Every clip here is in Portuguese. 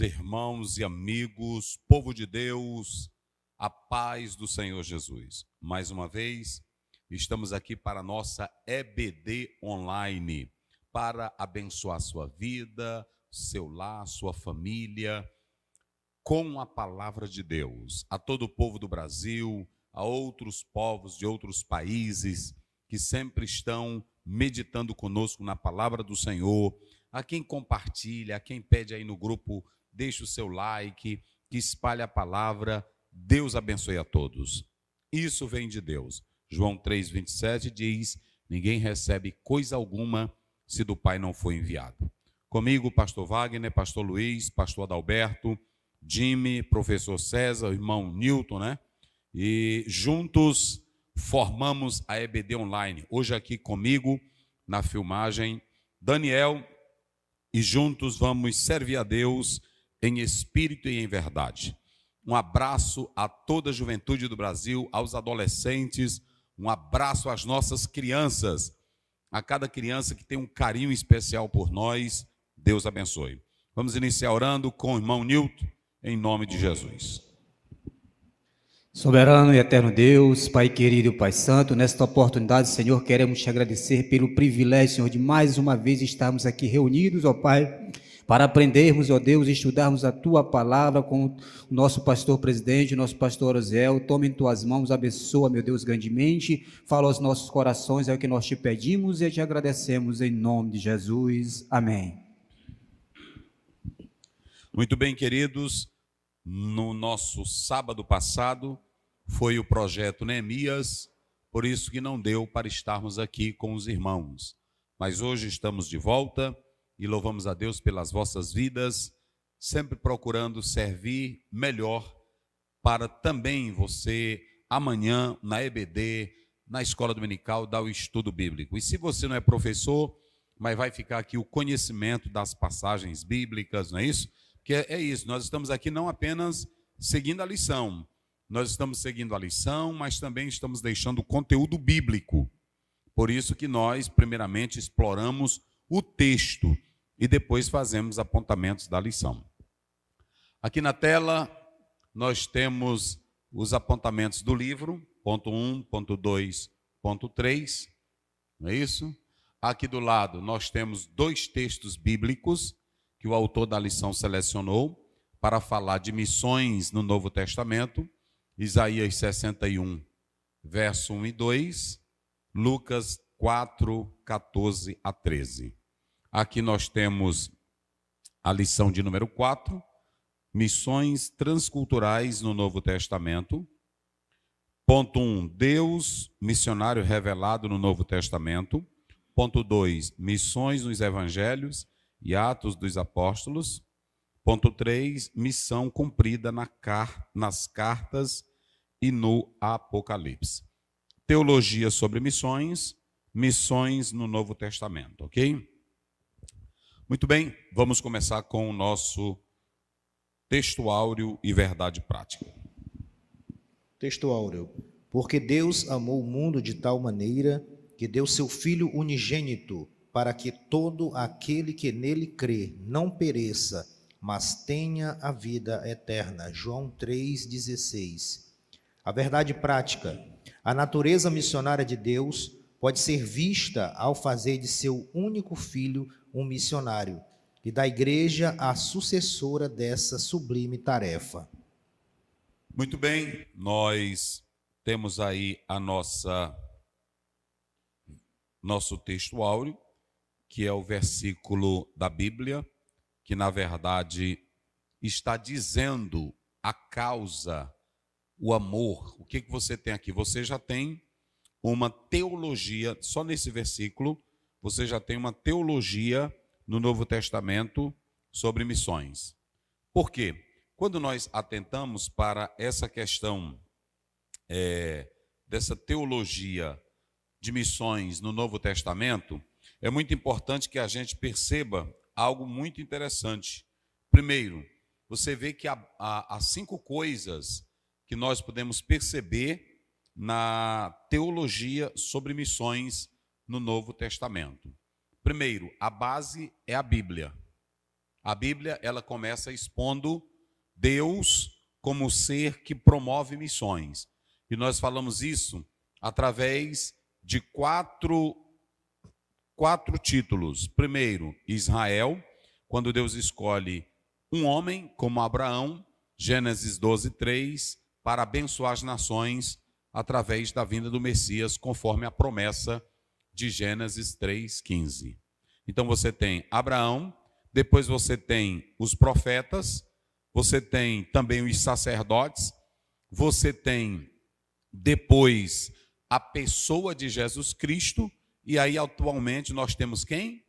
Irmãos e amigos, povo de Deus, a paz do Senhor Jesus. Mais uma vez, estamos aqui para a nossa EBD online, para abençoar sua vida, seu lar, sua família, com a palavra de Deus. A todo o povo do Brasil, a outros povos de outros países que sempre estão meditando conosco na palavra do Senhor, a quem compartilha, a quem pede aí no grupo, deixe o seu like, que espalhe a palavra. Deus abençoe a todos. Isso vem de Deus. João 3,27 diz: ninguém recebe coisa alguma se do Pai não for enviado. Comigo, pastor Wagner, pastor Luiz, pastor Adalberto, Jimmy, professor César, o irmão Newton, né? E juntos formamos a EBD Online. Hoje aqui comigo, na filmagem, Daniel, e juntos vamos servir a Deus em espírito e em verdade. Um abraço a toda a juventude do Brasil, aos adolescentes, um abraço às nossas crianças, a cada criança que tem um carinho especial por nós. Deus abençoe. Vamos iniciar orando com o irmão Newton, em nome de Jesus. Soberano e eterno Deus, Pai querido e Pai santo, nesta oportunidade, Senhor, queremos te agradecer pelo privilégio, Senhor, de mais uma vez estarmos aqui reunidos, ó Pai, para aprendermos, ó Deus, estudarmos a Tua palavra com o nosso pastor presidente, nosso pastor Oziel. Tome em Tuas mãos, abençoa, meu Deus, grandemente, fala aos nossos corações, é o que nós te pedimos e te agradecemos em nome de Jesus. Amém. Muito bem, queridos, no nosso sábado passado foi o projeto Neemias, por isso que não deu para estarmos aqui com os irmãos. Mas hoje estamos de volta e louvamos a Deus pelas vossas vidas, sempre procurando servir melhor para também você, amanhã, na EBD, na escola dominical, dar o estudo bíblico. E se você não é professor, mas vai ficar aqui o conhecimento das passagens bíblicas, não é isso? Porque é isso, nós estamos aqui não apenas seguindo a lição, nós estamos seguindo a lição, mas também estamos deixando o conteúdo bíblico. Por isso que nós, primeiramente, exploramos o texto e depois fazemos apontamentos da lição. Aqui na tela, nós temos os apontamentos do livro, ponto 1, ponto 2, ponto 3, não é isso? Aqui do lado, nós temos dois textos bíblicos que o autor da lição selecionou para falar de missões no Novo Testamento, Isaías 61, verso 1 e 2, Lucas 4, 14 a 13. Aqui nós temos a lição de número 4, missões transculturais no Novo Testamento. Ponto 1, Deus missionário revelado no Novo Testamento. Ponto 2, missões nos evangelhos e Atos dos Apóstolos. Ponto 3, missão cumprida nas cartas e no Apocalipse. Teologia sobre missões, missões no Novo Testamento, ok? Muito bem, vamos começar com o nosso texto áureo e verdade prática. Texto áureo. Porque Deus amou o mundo de tal maneira que deu seu Filho unigênito, para que todo aquele que nele crê não pereça, mas tenha a vida eterna. João 3,16. A verdade prática. A natureza missionária de Deus pode ser vista ao fazer de seu único filho um missionário, e da igreja a sucessora dessa sublime tarefa. Muito bem, nós temos aí nosso texto áureo, que é o versículo da Bíblia, que na verdade está dizendo a causa, o amor. O que você tem aqui? Você já tem uma teologia, só nesse versículo, você já tem uma teologia no Novo Testamento sobre missões. Por quê? Quando nós atentamos para essa questão dessa teologia de missões no Novo Testamento, é muito importante que a gente perceba algo muito interessante. Primeiro, você vê que há 5 coisas que nós podemos perceber na teologia sobre missões no Novo Testamento. Primeiro, a base é a Bíblia. A Bíblia, ela começa expondo Deus como ser que promove missões. E nós falamos isso através de quatro títulos. Primeiro, Israel, quando Deus escolhe um homem como Abraão, Gênesis 12:3, para abençoar as nações através da vinda do Messias, conforme a promessa de Gênesis 3:15. Então você tem Abraão, depois você tem os profetas, você tem também os sacerdotes, você tem depois a pessoa de Jesus Cristo, e aí atualmente nós temos quem?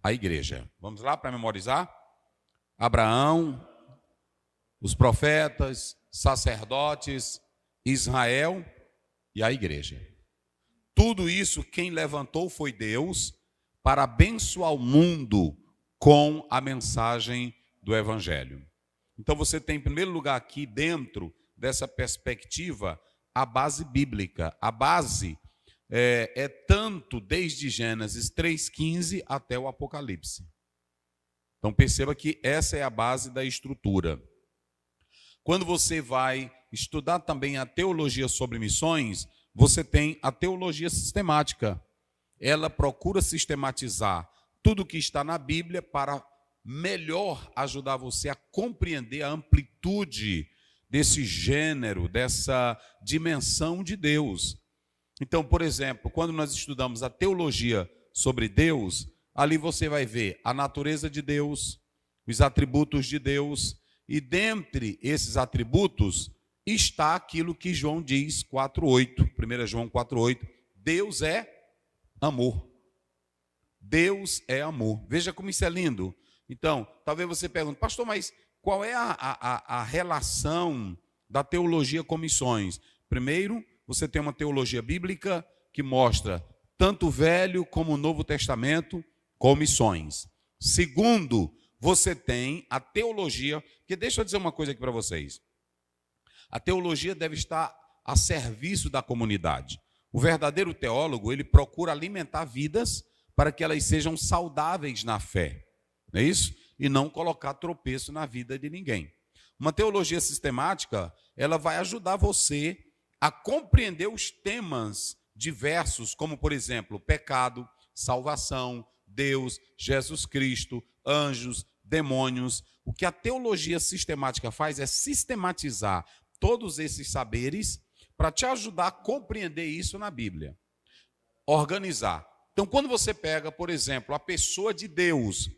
A igreja. Vamos lá para memorizar? Abraão, os profetas, sacerdotes, Israel e a igreja. Tudo isso quem levantou foi Deus para abençoar o mundo com a mensagem do Evangelho. Então você tem em primeiro lugar aqui dentro dessa perspectiva a base bíblica. A base é tanto desde Gênesis 3:15 até o Apocalipse. Então perceba que essa é a base da estrutura. Quando você vai estudar também a teologia sobre missões, você tem a teologia sistemática. Ela procura sistematizar tudo que está na Bíblia para melhor ajudar você a compreender a amplitude desse gênero, dessa dimensão de Deus. Então, por exemplo, quando nós estudamos a teologia sobre Deus, ali você vai ver a natureza de Deus, os atributos de Deus, e dentre esses atributos está aquilo que João diz 4:8, 1 João 4:8, Deus é amor. Deus é amor. Veja como isso é lindo. Então, talvez você pergunte, pastor, mas qual é a relação da teologia com missões? Primeiro, você tem uma teologia bíblica que mostra tanto o Velho como o Novo Testamento com missões. Segundo, você tem a teologia, que deixa eu dizer uma coisa aqui para vocês. A teologia deve estar a serviço da comunidade. O verdadeiro teólogo, ele procura alimentar vidas para que elas sejam saudáveis na fé, não é isso? E não colocar tropeço na vida de ninguém. Uma teologia sistemática, ela vai ajudar você a compreender os temas diversos, como, por exemplo, pecado, salvação, Deus, Jesus Cristo, anjos, demônios. O que a teologia sistemática faz é sistematizar todos esses saberes para te ajudar a compreender isso na Bíblia. Organizar. Então, quando você pega, por exemplo, a pessoa de Deus,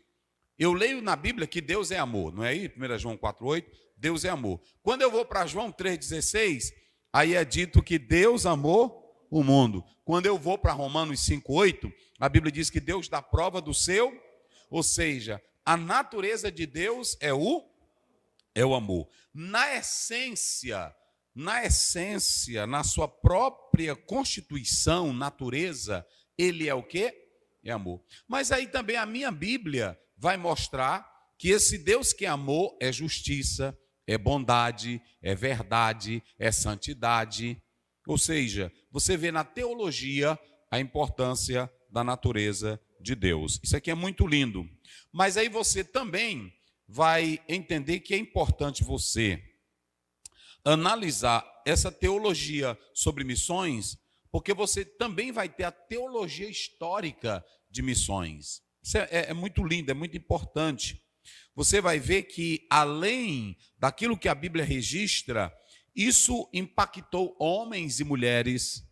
eu leio na Bíblia que Deus é amor, não é aí? 1 João 4:8, Deus é amor. Quando eu vou para João 3:16, aí é dito que Deus amou o mundo. Quando eu vou para Romanos 5:8, a Bíblia diz que Deus dá prova do seu, ou seja, a natureza de Deus é o amor. Na essência, na sua própria constituição, natureza, ele é o quê? É amor. Mas aí também a minha Bíblia vai mostrar que esse Deus que é amor é justiça, é bondade, é verdade, é santidade. Ou seja, você vê na teologia a importância da natureza de Deus. Isso aqui é muito lindo. Mas aí você também vai entender que é importante você analisar essa teologia sobre missões, porque você também vai ter a teologia histórica de missões. Isso é muito lindo, é muito importante. Você vai ver que, além daquilo que a Bíblia registra, isso impactou homens e mulheres,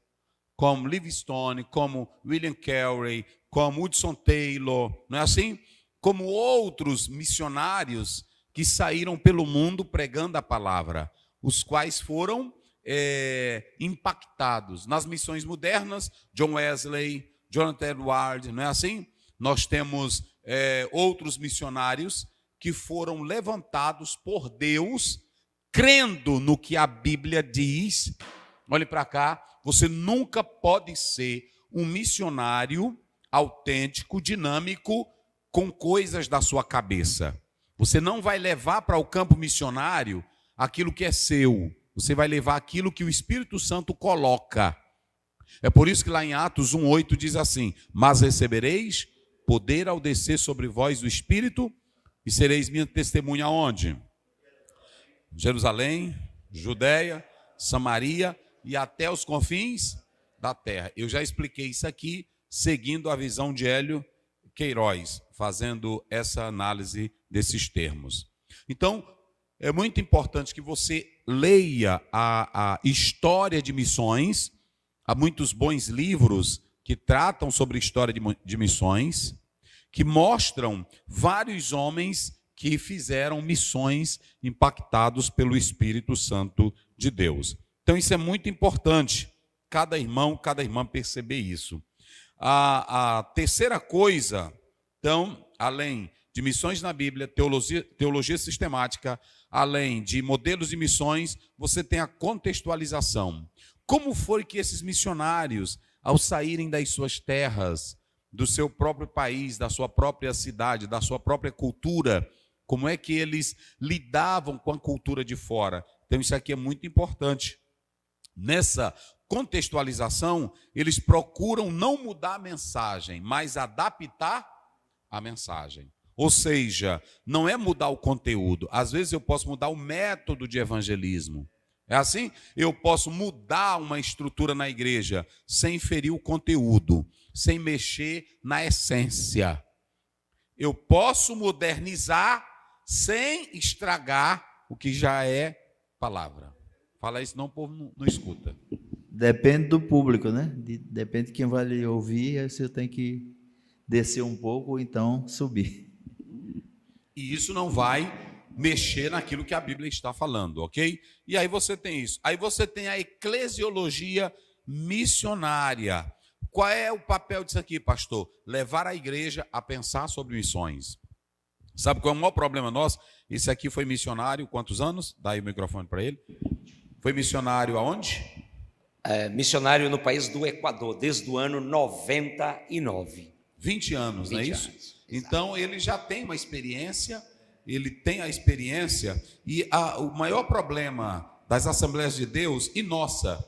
como Livingstone, como William Carey, como Hudson Taylor, não é assim? Como outros missionários que saíram pelo mundo pregando a palavra, os quais foram impactados. Nas missões modernas, John Wesley, Jonathan Edwards, não é assim? Nós temos outros missionários que foram levantados por Deus, crendo no que a Bíblia diz. Olhe para cá, você nunca pode ser um missionário autêntico, dinâmico, com coisas da sua cabeça. Você não vai levar para o campo missionário aquilo que é seu. Você vai levar aquilo que o Espírito Santo coloca. É por isso que lá em Atos 1:8 diz assim: mas recebereis poder ao descer sobre vós o Espírito E sereis minha testemunha aonde? Jerusalém, Judéia, Samaria e até os confins da terra. Eu já expliquei isso aqui, seguindo a visão de Hélio Queiroz, fazendo essa análise desses termos. Então, é muito importante que você leia a história de missões. Há muitos bons livros que tratam sobre história de missões, que mostram vários homens que fizeram missões impactados pelo Espírito Santo de Deus. Então, isso é muito importante, cada irmão, cada irmã perceber isso. A terceira coisa, então, além de missões na Bíblia, teologia sistemática, além de modelos de missões, você tem a contextualização. Como foi que esses missionários, ao saírem das suas terras, do seu próprio país, da sua própria cidade, da sua própria cultura, como é que eles lidavam com a cultura de fora? Então, isso aqui é muito importante. Nessa contextualização, eles procuram não mudar a mensagem, mas adaptar a mensagem. Ou seja, não é mudar o conteúdo. Às vezes eu posso mudar o método de evangelismo. É assim? Eu posso mudar uma estrutura na igreja sem ferir o conteúdo, sem mexer na essência. Eu posso modernizar sem estragar o que já é palavra. Fala isso, senão o povo não escuta. Depende do público, né? Depende de quem vai lhe ouvir, aí você tem que descer um pouco ou então subir. E isso não vai mexer naquilo que a Bíblia está falando, ok? E aí você tem isso. Aí você tem a eclesiologia missionária. Qual é o papel disso aqui, pastor? Levar a igreja a pensar sobre missões. Sabe qual é o maior problema nosso? Esse aqui foi missionário, quantos anos? Dá aí o microfone para ele. Foi missionário aonde? Missionário no país do Equador, desde o ano 99. 20 anos, 20 não é isso? Anos, então, ele já tem uma experiência, ele tem a experiência, e o maior problema das Assembleias de Deus, e nossa,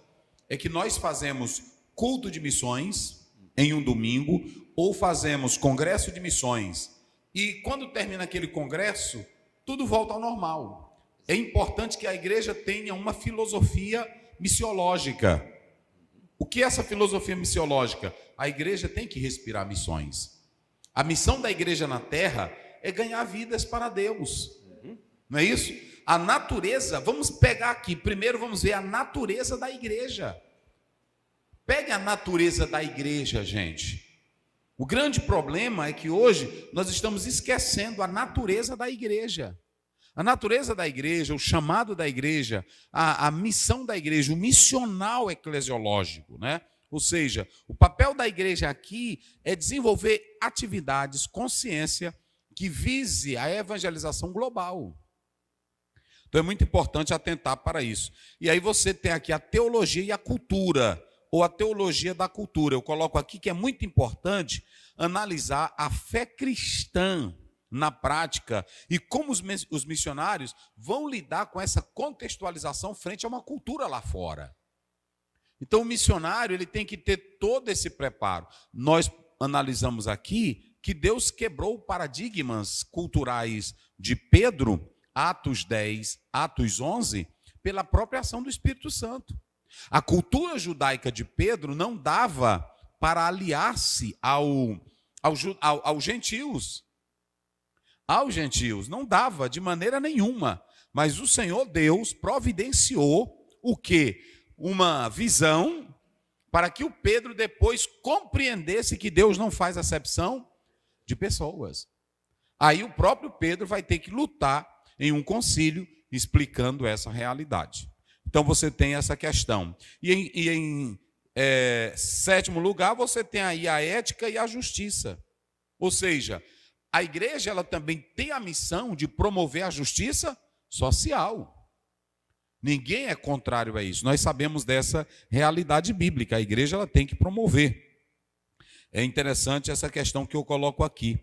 é que nós fazemos culto de missões em um domingo, ou fazemos congresso de missões, e quando termina aquele congresso, tudo volta ao normal. É importante que a igreja tenha uma filosofia missiológica. O que é essa filosofia missiológica? A igreja tem que respirar missões. A missão da igreja na terra é ganhar vidas para Deus. Não é isso? A natureza, vamos pegar aqui, primeiro vamos ver a natureza da igreja. Pegue a natureza da igreja, gente. O grande problema é que hoje nós estamos esquecendo a natureza da igreja. A natureza da igreja, o chamado da igreja, a missão da igreja, o missional eclesiológico, né? Ou seja, o papel da igreja aqui é desenvolver atividades, consciência, que vise a evangelização global. Então é muito importante atentar para isso. E aí você tem aqui a teologia e a cultura, ou a teologia da cultura. Eu coloco aqui que é muito importante analisar a fé cristã na prática e como os missionários vão lidar com essa contextualização frente a uma cultura lá fora. Então o missionário ele tem que ter todo esse preparo. Nós analisamos aqui que Deus quebrou paradigmas culturais de Pedro, Atos 10, Atos 11, pela própria ação do Espírito Santo. A cultura judaica de Pedro não dava para aliar-se aos gentios. Aos gentios, não dava de maneira nenhuma. Mas o Senhor Deus providenciou o quê? Uma visão para que o Pedro depois compreendesse que Deus não faz acepção de pessoas. Aí o próprio Pedro vai ter que lutar em um concílio explicando essa realidade. Então você tem essa questão. E em sétimo lugar, você tem aí a ética e a justiça. Ou seja, a igreja ela também tem a missão de promover a justiça social. Ninguém é contrário a isso. Nós sabemos dessa realidade bíblica. A igreja ela tem que promover. É interessante essa questão que eu coloco aqui.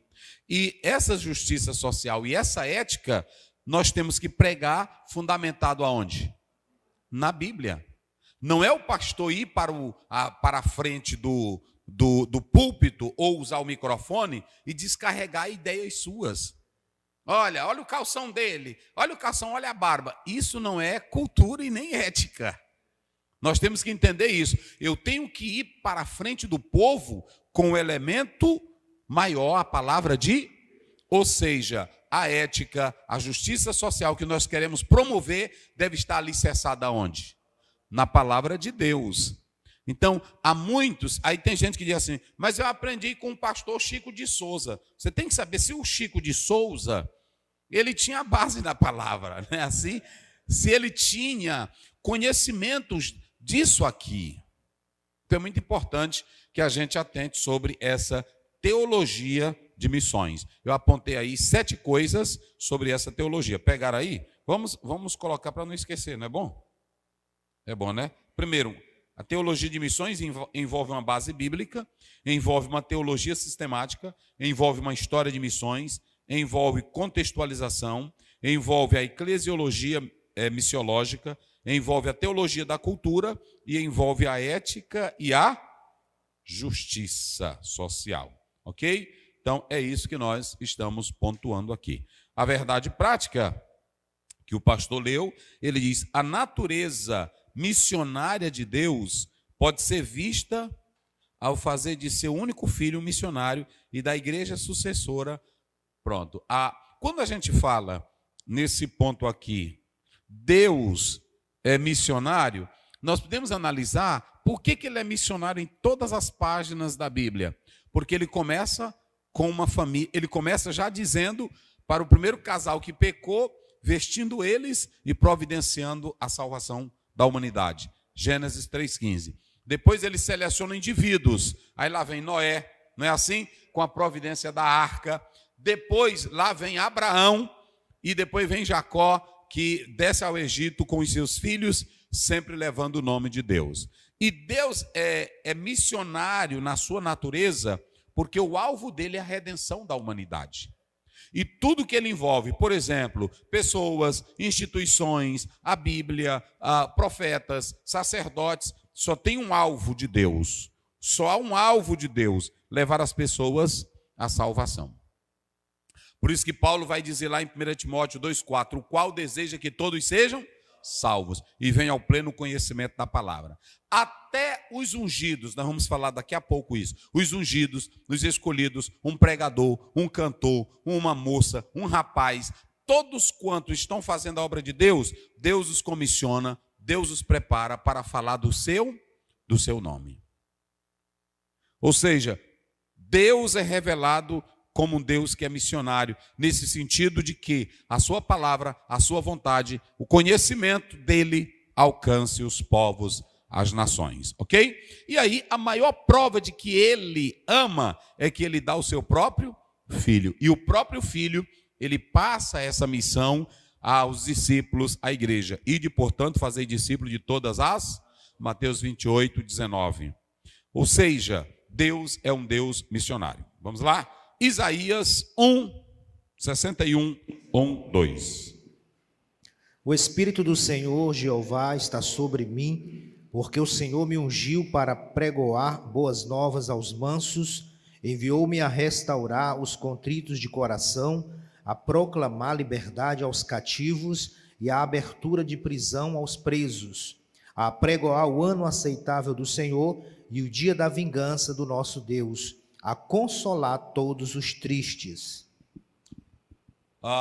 E essa justiça social e essa ética, nós temos que pregar fundamentado aonde? Na Bíblia. Não é o pastor ir para a frente do púlpito ou usar o microfone e descarregar ideias suas. Olha o calção dele, olha o calção, olha a barba. Isso não é cultura e nem ética. Nós temos que entender isso. Eu tenho que ir para a frente do povo com o elemento maior, a palavra de, ou seja, a ética, a justiça social que nós queremos promover deve estar alicerçada onde? Na palavra de Deus. Então, há muitos, aí tem gente que diz assim, mas eu aprendi com o pastor Chico de Souza. Você tem que saber se o Chico de Souza, ele tinha base na palavra, né? Assim, se ele tinha conhecimentos disso aqui. Então é muito importante que a gente atente sobre essa teologia de missões. Eu apontei aí 7 coisas sobre essa teologia. Pegaram aí? Vamos colocar para não esquecer, não é bom? É bom, né? Primeiro, a teologia de missões envolve uma base bíblica, envolve uma teologia sistemática, envolve uma história de missões, envolve contextualização, envolve a eclesiologia missiológica, envolve a teologia da cultura e envolve a ética e a justiça social. Ok? Então, é isso que nós estamos pontuando aqui. A verdade prática que o pastor leu, ele diz, a natureza missionária de Deus pode ser vista ao fazer de seu único filho um missionário e da igreja sucessora. Pronto. Quando a gente fala nesse ponto aqui, Deus é missionário, nós podemos analisar por que ele é missionário em todas as páginas da Bíblia. Porque ele começa com uma família, ele começa já dizendo para o primeiro casal que pecou, vestindo eles e providenciando a salvação da humanidade. Gênesis 3,15. Depois ele seleciona indivíduos. Aí lá vem Noé, não é assim? Com a providência da arca. Depois lá vem Abraão e depois vem Jacó, que desce ao Egito com os seus filhos, sempre levando o nome de Deus. E Deus é missionário na sua natureza, porque o alvo dele é a redenção da humanidade. E tudo que ele envolve, por exemplo, pessoas, instituições, a Bíblia, profetas, sacerdotes, só tem um alvo de Deus. Só há um alvo de Deus, levar as pessoas à salvação. Por isso que Paulo vai dizer lá em 1 Timóteo 2,4, o qual deseja que todos sejam salvos e venham ao pleno conhecimento da palavra. Até os ungidos, nós vamos falar daqui a pouco isso, os ungidos, os escolhidos, um pregador, um cantor, uma moça, um rapaz, todos quantos estão fazendo a obra de Deus, Deus os comissiona, Deus os prepara para falar do seu nome. Ou seja, Deus é revelado como um Deus que é missionário, nesse sentido de que a sua palavra, a sua vontade, o conhecimento dele alcance os povos, as nações, ok? E aí a maior prova de que ele ama é que ele dá o seu próprio filho. E o próprio filho, ele passa essa missão aos discípulos, à igreja. Ide, portanto, fazei discípulos de todas as... Mateus 28, 19. Ou seja, Deus é um Deus missionário. Vamos lá? Isaías 1, 61, 1, 2. O Espírito do Senhor, Jeová, está sobre mim, porque o Senhor me ungiu para pregoar boas novas aos mansos, enviou-me a restaurar os contritos de coração, a proclamar liberdade aos cativos e a abertura de prisão aos presos, a pregoar o ano aceitável do Senhor e o dia da vingança do nosso Deus, a consolar todos os tristes.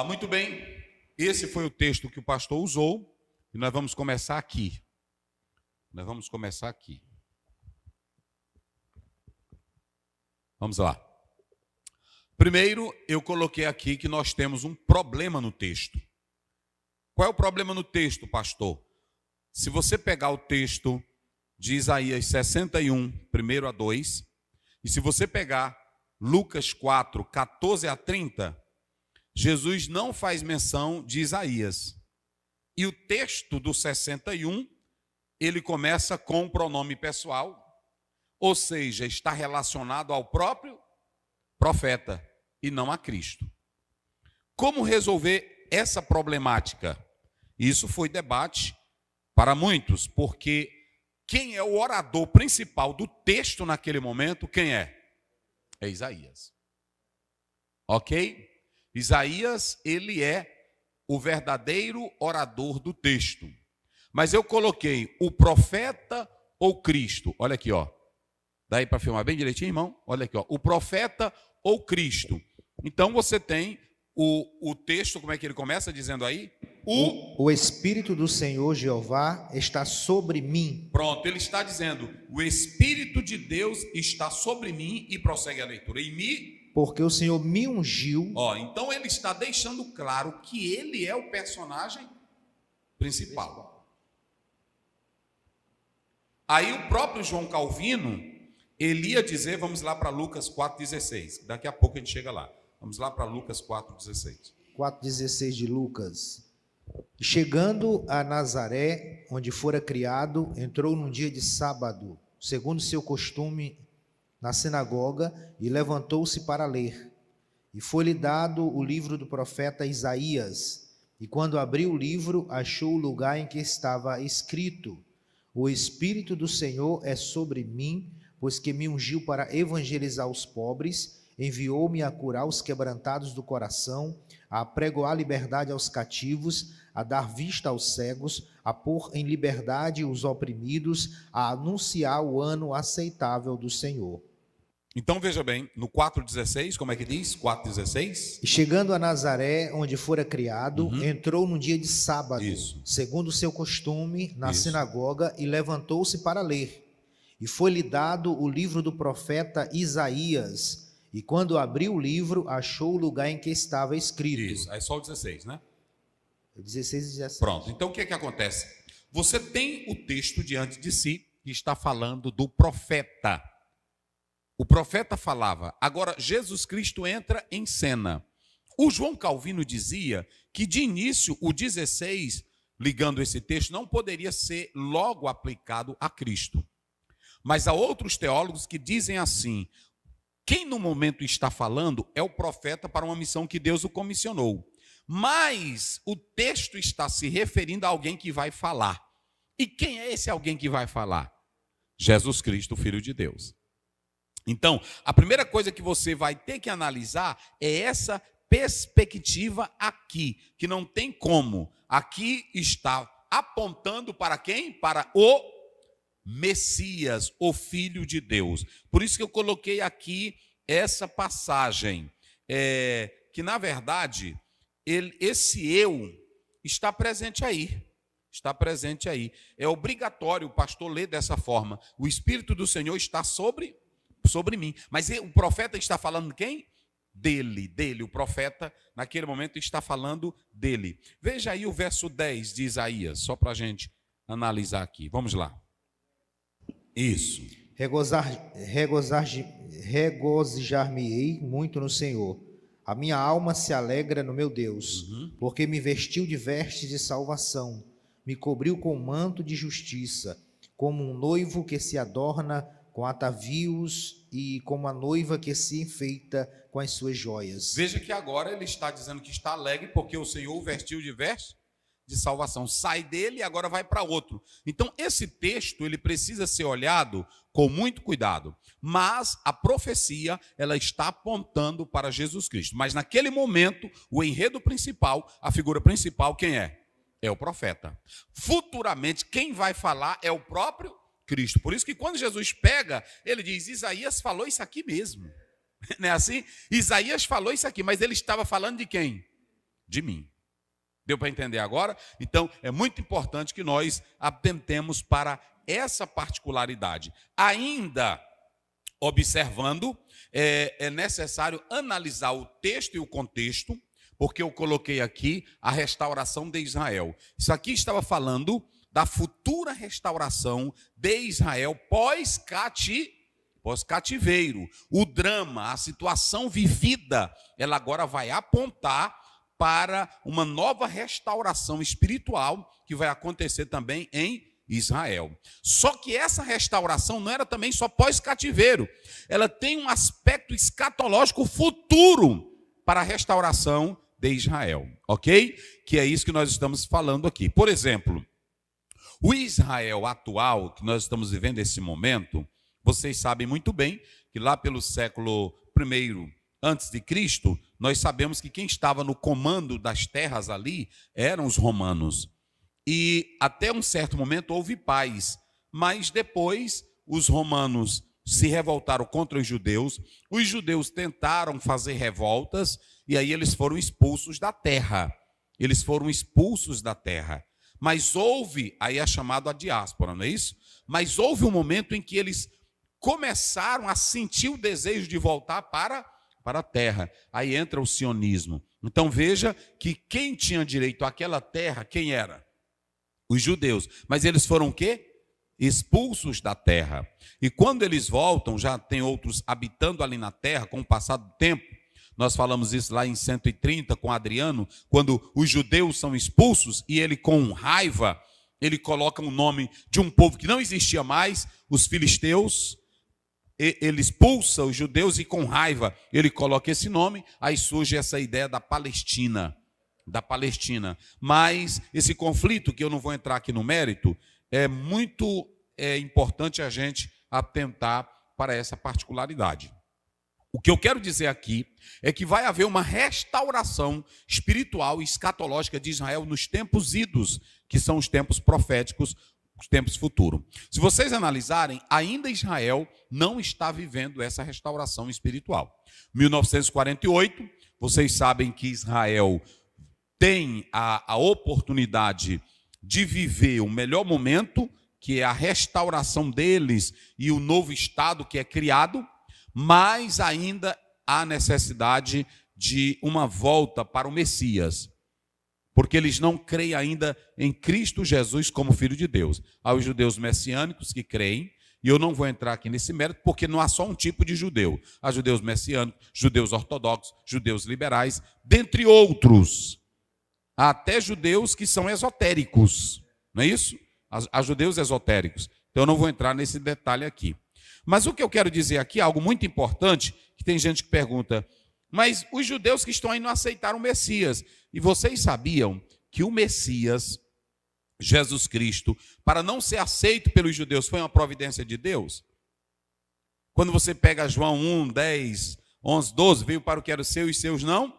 Muito bem, esse foi o texto que o pastor usou, e nós vamos começar aqui. Vamos lá. Primeiro, eu coloquei aqui que nós temos um problema no texto. Qual é o problema no texto, pastor? Se você pegar o texto de Isaías 61, 1 a 2, e se você pegar Lucas 4, 14 a 30, Jesus não faz menção de Isaías. E o texto do 61, ele começa com o pronome pessoal, ou seja, está relacionado ao próprio profeta e não a Cristo. Como resolver essa problemática? Isso foi debate para muitos, porque quem é o orador principal do texto naquele momento, quem é? É Isaías. Ok? Isaías, ele é o verdadeiro orador do texto. Mas eu coloquei o profeta ou Cristo. Olha aqui, ó. Daí para filmar bem direitinho, irmão? Olha aqui, ó. O profeta ou Cristo. Então você tem o texto, como é que ele começa dizendo aí? O Espírito do Senhor Jeová está sobre mim. Pronto, ele está dizendo, o Espírito de Deus está sobre mim, e prossegue a leitura. Em mim, porque o Senhor me ungiu. Ó, então ele está deixando claro que ele é o personagem principal. Aí o próprio João Calvino, ele ia dizer, vamos lá para Lucas 4,16. Daqui a pouco a gente chega lá. Vamos lá para Lucas 4,16. 4,16 de Lucas. Chegando a Nazaré, onde fora criado, entrou num dia de sábado, segundo seu costume, na sinagoga, e levantou-se para ler. E foi-lhe dado o livro do profeta Isaías. E quando abriu o livro, achou o lugar em que estava escrito: O Espírito do Senhor é sobre mim, pois que me ungiu para evangelizar os pobres, enviou-me a curar os quebrantados do coração, a apregoar liberdade aos cativos, a dar vista aos cegos, a pôr em liberdade os oprimidos, a anunciar o ano aceitável do Senhor. Então veja bem, no 4,16, como é que diz? 4,16. E chegando a Nazaré, onde fora criado, entrou num dia de sábado, segundo o seu costume, na sinagoga, e levantou-se para ler. E foi-lhe dado o livro do profeta Isaías. E quando abriu o livro, achou o lugar em que estava escrito. Isso, aí só o 16, né? 16 e 17. Pronto, então o que é que acontece? Você tem o texto diante de si, que está falando do profeta. O profeta falava. Agora, Jesus Cristo entra em cena. O João Calvino dizia que, de início, o 16, ligando esse texto, não poderia ser logo aplicado a Cristo. Mas há outros teólogos que dizem assim: quem no momento está falando é o profeta para uma missão que Deus o comissionou. Mas o texto está se referindo a alguém que vai falar. E quem é esse alguém que vai falar? Jesus Cristo, Filho de Deus. Então, a primeira coisa que você vai ter que analisar é essa perspectiva aqui, que não tem como. Aqui está apontando para quem? Para o Messias, o Filho de Deus. Por isso que eu coloquei aqui essa passagem, que na verdade, esse eu está presente aí. Está presente aí. É obrigatório o pastor ler dessa forma. O Espírito do Senhor está sobre mim. Mas o profeta está falando quem? Dele. O profeta, naquele momento, está falando dele. Veja aí o verso 10 de Isaías, só para a gente analisar aqui. Vamos lá. Isso. Regozijar-me-ei muito no Senhor. A minha alma se alegra no meu Deus, porque me vestiu de vestes de salvação, me cobriu com manto de justiça, como um noivo que se adorna com atavios e como a noiva que se enfeita com as suas joias. Veja que agora ele está dizendo que está alegre porque o Senhor o vestiu de vestes de salvação. Sai dele e agora vai para outro. Então esse texto ele precisa ser olhado com muito cuidado. Mas a profecia ela está apontando para Jesus Cristo. Mas naquele momento o enredo principal, a figura principal quem é? É o profeta. Futuramente quem vai falar é o próprio Cristo. Por isso que quando Jesus pega, ele diz: Isaías falou isso aqui mesmo. Não é assim? Isaías falou isso aqui, mas ele estava falando de quem? De mim. Deu para entender agora? Então, é muito importante que nós atentemos para essa particularidade. Ainda observando, é necessário analisar o texto e o contexto, porque eu coloquei aqui a restauração de Israel. Isso aqui estava falando da futura restauração de Israel pós-cativeiro. O drama, a situação vivida, ela agora vai apontar para uma nova restauração espiritual que vai acontecer também em Israel. Só que essa restauração não era também só pós-cativeiro. Ela tem um aspecto escatológico futuro para a restauração de Israel, ok? Que é isso que nós estamos falando aqui. Por exemplo, o Israel atual, que nós estamos vivendo esse momento, vocês sabem muito bem que lá pelo século I antes de Cristo, nós sabemos que quem estava no comando das terras ali eram os romanos. E até um certo momento houve paz, mas depois os romanos se revoltaram contra os judeus tentaram fazer revoltas, e aí eles foram expulsos da terra. Eles foram expulsos da terra. Mas houve, aí é chamado a diáspora, não é isso? Mas houve um momento em que eles começaram a sentir o desejo de voltar para a terra. Aí entra o sionismo. Então veja que quem tinha direito àquela terra, quem era? Os judeus. Mas eles foram o quê? Expulsos da terra. E quando eles voltam, já tem outros habitando ali na terra, com o passar do tempo. Nós falamos isso lá em 130 com Adriano, quando os judeus são expulsos e ele, com raiva, ele coloca o nome de um povo que não existia mais, os filisteus. Ele expulsa os judeus e, com raiva, ele coloca esse nome. Aí surge essa ideia da Palestina. Mas esse conflito, que eu não vou entrar aqui no mérito, é muito importante a gente atentar para essa particularidade. O que eu quero dizer aqui é que vai haver uma restauração espiritual e escatológica de Israel nos tempos idos, que são os tempos proféticos, os tempos futuros. Se vocês analisarem, ainda Israel não está vivendo essa restauração espiritual. 1948, vocês sabem que Israel tem a oportunidade de viver o melhor momento, que é a restauração deles e o novo Estado que é criado, mas ainda há necessidade de uma volta para o Messias, porque eles não creem ainda em Cristo Jesus como Filho de Deus. Há os judeus messiânicos que creem, e eu não vou entrar aqui nesse mérito, porque não há só um tipo de judeu. Há judeus messiânicos, judeus ortodoxos, judeus liberais, dentre outros. Há até judeus que são esotéricos, não é isso? Há judeus esotéricos. Então eu não vou entrar nesse detalhe aqui. Mas o que eu quero dizer aqui é algo muito importante, que tem gente que pergunta, mas os judeus que estão aí não aceitaram o Messias. E vocês sabiam que o Messias, Jesus Cristo, para não ser aceito pelos judeus, foi uma providência de Deus? Quando você pega João 1, 10, 11, 12, veio para o que era seu e seus não.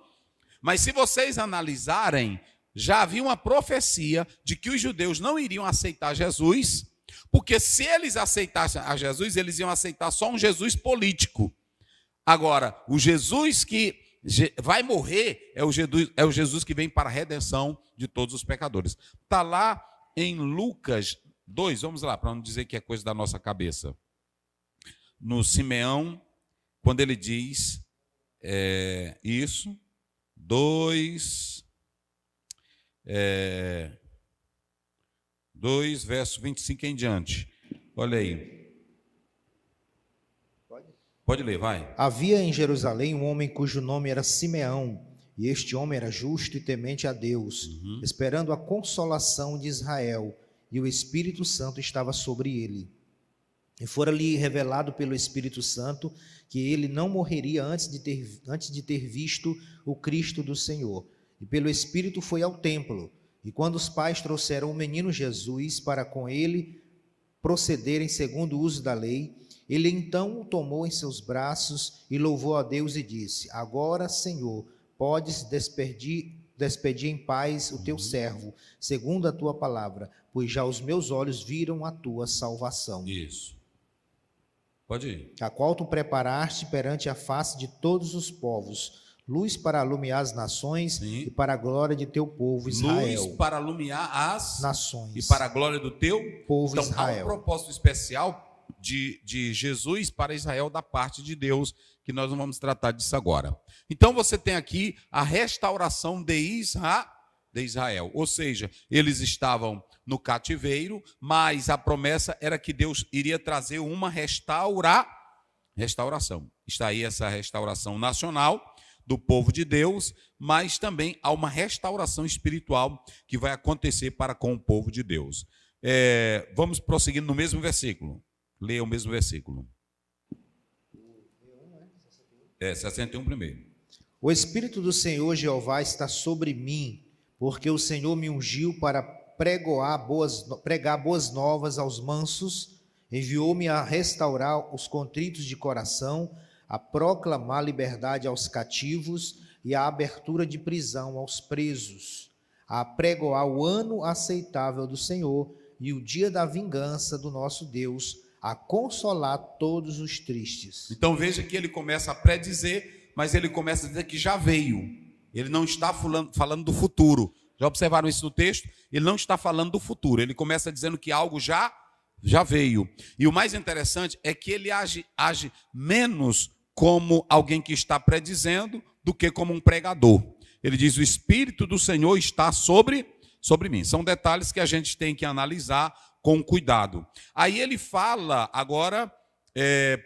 Mas se vocês analisarem, já havia uma profecia de que os judeus não iriam aceitar Jesus, porque se eles aceitassem a Jesus, eles iam aceitar só um Jesus político. Agora, o Jesus que vai morrer é o Jesus que vem para a redenção de todos os pecadores. Está lá em Lucas 2, vamos lá, para não dizer que é coisa da nossa cabeça. No Simeão, quando ele diz isso, 2, verso 25 em diante. Olha aí. Pode ler, vai. Havia em Jerusalém um homem cujo nome era Simeão, e este homem era justo e temente a Deus, esperando a consolação de Israel, e o Espírito Santo estava sobre ele. E fora-lhe revelado pelo Espírito Santo que ele não morreria antes de ter visto o Cristo do Senhor. E pelo Espírito foi ao templo. E quando os pais trouxeram o menino Jesus para com ele procederem segundo o uso da lei, ele então o tomou em seus braços e louvou a Deus e disse: Agora, Senhor, podes despedir em paz o teu servo, segundo a tua palavra, pois já os meus olhos viram a tua salvação. Isso. Pode ir. A qual tu preparaste perante a face de todos os povos, luz para alumiar as nações. Sim. E para a glória de teu povo Israel. Luz para alumiar as nações. E para a glória do teu povo então, Israel. Há um propósito especial de Jesus para Israel da parte de Deus, que nós não vamos tratar disso agora. Então você tem aqui a restauração de Israel. Ou seja, eles estavam no cativeiro, mas a promessa era que Deus iria trazer uma restauração. Está aí essa restauração nacional do povo de Deus, mas também há uma restauração espiritual que vai acontecer para com o povo de Deus. Vamos prosseguindo no mesmo versículo. Leia o mesmo versículo. 61 primeiro. O Espírito do Senhor Jeová está sobre mim, porque o Senhor me ungiu para pregar boas novas aos mansos, enviou-me a restaurar os contritos de coração, a proclamar liberdade aos cativos e a abertura de prisão aos presos, a pregoar o ano aceitável do Senhor e o dia da vingança do nosso Deus, a consolar todos os tristes. Então veja que ele começa a predizer, mas ele começa a dizer que já veio. Ele não está falando do futuro. Já observaram isso no texto? Ele não está falando do futuro. Ele começa dizendo que algo já veio. E o mais interessante é que ele age menos como alguém que está predizendo do que como um pregador. Ele diz: o Espírito do Senhor está sobre mim. São detalhes que a gente tem que analisar com cuidado. Aí ele fala agora,